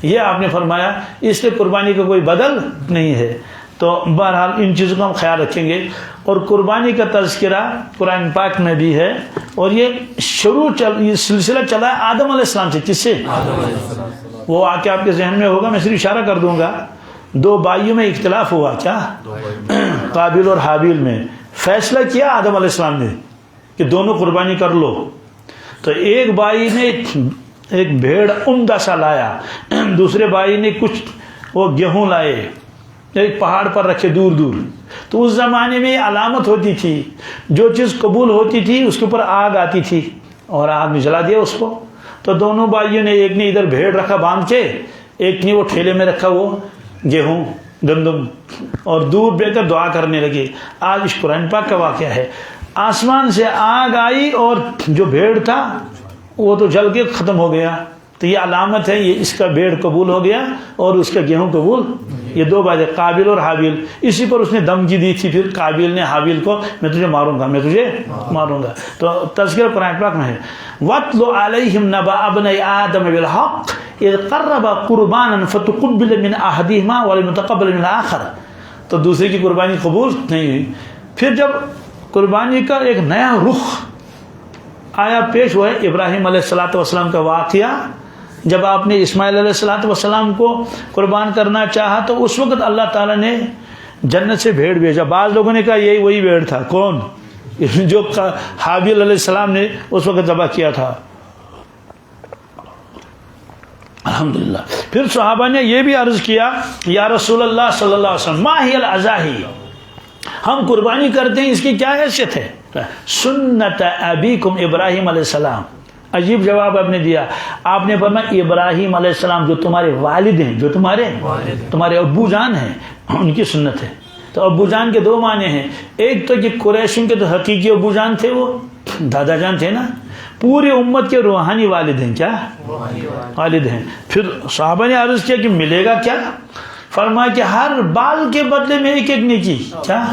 یہ آپ نے فرمایا، اس لیے قربانی کا کوئی بدل نہیں ہے۔ تو بہرحال ان چیزوں کا ہم خیال رکھیں گے۔ اور قربانی کا تذکرہ قرآن پاک میں بھی ہے، اور یہ یہ سلسلہ چلا ہے آدم علیہ السلام سے۔ کس سے؟ وہ واقعہ آپ کے ذہن میں ہوگا، میں صرف اشارہ کر دوں گا۔ دو بھائیوں میں اختلاف ہوا، کیا؟ قابل اور حابیل میں۔ فیصلہ کیا آدم علیہ السلام نے کہ دونوں قربانی کر لو۔ تو ایک بھائی نے ایک بھیڑ عمدہ سا لایا، دوسرے بھائی نے کچھ وہ گیہوں لائے، ایک پہاڑ پر رکھے دور دور۔ تو اس زمانے میں علامت ہوتی تھی، جو چیز قبول ہوتی تھی اس کے اوپر آگ آتی تھی، اور آگ میں جلا دیا اس کو۔ تو دونوں بھائیوں نے، ایک نے ادھر بھیڑ رکھا باندھ کے، ایک نے وہ ٹھیلے میں رکھا وہ گیہوں گندم، اور دور بیٹھ کر دعا کرنے لگے۔ آج اس قرآن پاک کا واقعہ ہے، آسمان سے آگ آئی اور جو بھیڑ تھا وہ تو جل کے ختم ہو گیا۔ تو یہ علامت ہے، یہ اس کا بھیڑ قبول ہو گیا اور اس کا گیہوں قبول۔ یہ دو باتیں، قابل اور حابیل۔ اسی پر اس نے دھمکی دی تھی پھر قابل نے حابیل کو، میں تجھے ماروں گا، میں تجھے ماروں گا۔ تو تذکرہ قرآن پاک میں ہے، وَاتْلُ عَلَيْهِمْ نَبَأَ ابْنَيْ آدَمَ بِالْحَقِّ إِذْ قَرَّبَا قُرْبَانًا فَتُقُبِّلَ مِنْ أَحَدِهِمَا وَلَمْ يُتَقَبَّلْ مِنْ الْآخَرِ۔ تو دوسرے کی قربانی قبول نہیں ہوئی۔ پھر جب قربانی کا ایک نیا رخ آیا، پیش ہوا ہے ابراہیم علیہ السلام کا واقعہ۔ جب آپ نے اسماعیل علیہ السلام کو قربان کرنا چاہا تو اس وقت اللہ تعالیٰ نے جنت سے بھیڑ بھیجا۔ بعض لوگوں نے کہا یہی وہی بھیڑ تھا، کون؟ جو حابیل علیہ السلام نے اس وقت ذبح کیا تھا۔ الحمدللہ۔ پھر صحابہ نے یہ بھی عرض کیا، یا رسول اللہ صلی اللہ علیہ وسلم، ما ہی الاضاحی، ہم قربانی کرتے ہیں، اس کی کیا حیثیت ہے؟ سنت ابیکم ابراہیم علیہ السلام۔ عجیب جواب آپ نے دیا۔ آپ نے فرمایا ابراہیم علیہ السلام جو تمہارے والد ہیں، جو تمہارے ابو جان ہیں، ان کی سنت ہے۔ تو ابو جان کے دو معنی ہیں، ایک تو کہ قریشوں کے تو حقیقی ابو جان تھے، وہ دادا جان تھے نا، پوری امت کے روحانی والد ہیں، کیا والد ہیں۔ پھر صحابہ نے عرض کیا کہ ملے گا کیا؟ فرمایا کہ ہر بال کے بدلے میں ایک ایک نیکی۔ کیا؟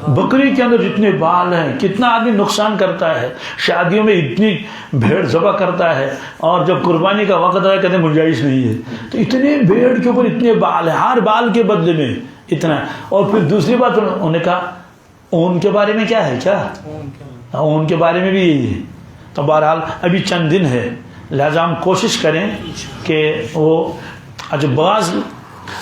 بکری کے اندر جتنے بال ہیں، کتنا آدمی نقصان کرتا ہے، شادیوں میں اتنی بھیڑ ذبح کرتا ہے، اور جب قربانی کا وقت آیا کہتے ہیں گنجائش نہیں ہے۔ تو اتنے بھیڑ کے اوپر اتنے بال ہیں، ہر بال کے بدلے میں اتنا۔ اور پھر دوسری بات انہوں نے کہا اون کے بارے میں کیا ہے؟ کیا اون کے بارے میں بھی یہی ہے۔ تو بہرحال ابھی چند دن ہے، لہذا ہم کوشش کریں کہ وہ بعض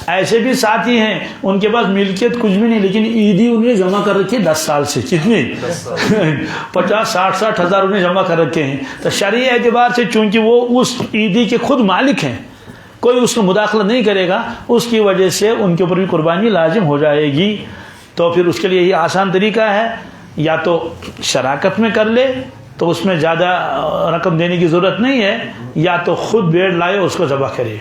ایسے بھی ساتھی ہیں ان کے پاس ملکیت کچھ بھی نہیں، لیکن عیدی انہوں نے جمع کر رکھی ہے 10 سال سے۔ کتنی؟ 50-60 ہزار انہیں جمع کر رکھے ہیں۔ تو شرعی اعتبار سے چونکہ وہ اس عیدی کے خود مالک ہیں، کوئی اس کو مداخلت نہیں کرے گا، اس کی وجہ سے ان کے اوپر بھی قربانی لازم ہو جائے گی۔ تو پھر اس کے لیے یہ آسان طریقہ ہے، یا تو شراکت میں کر لے تو اس میں زیادہ رقم دینے کی ضرورت نہیں ہے، یا تو خود بھیڑ لائے اس کو ذبح کرے۔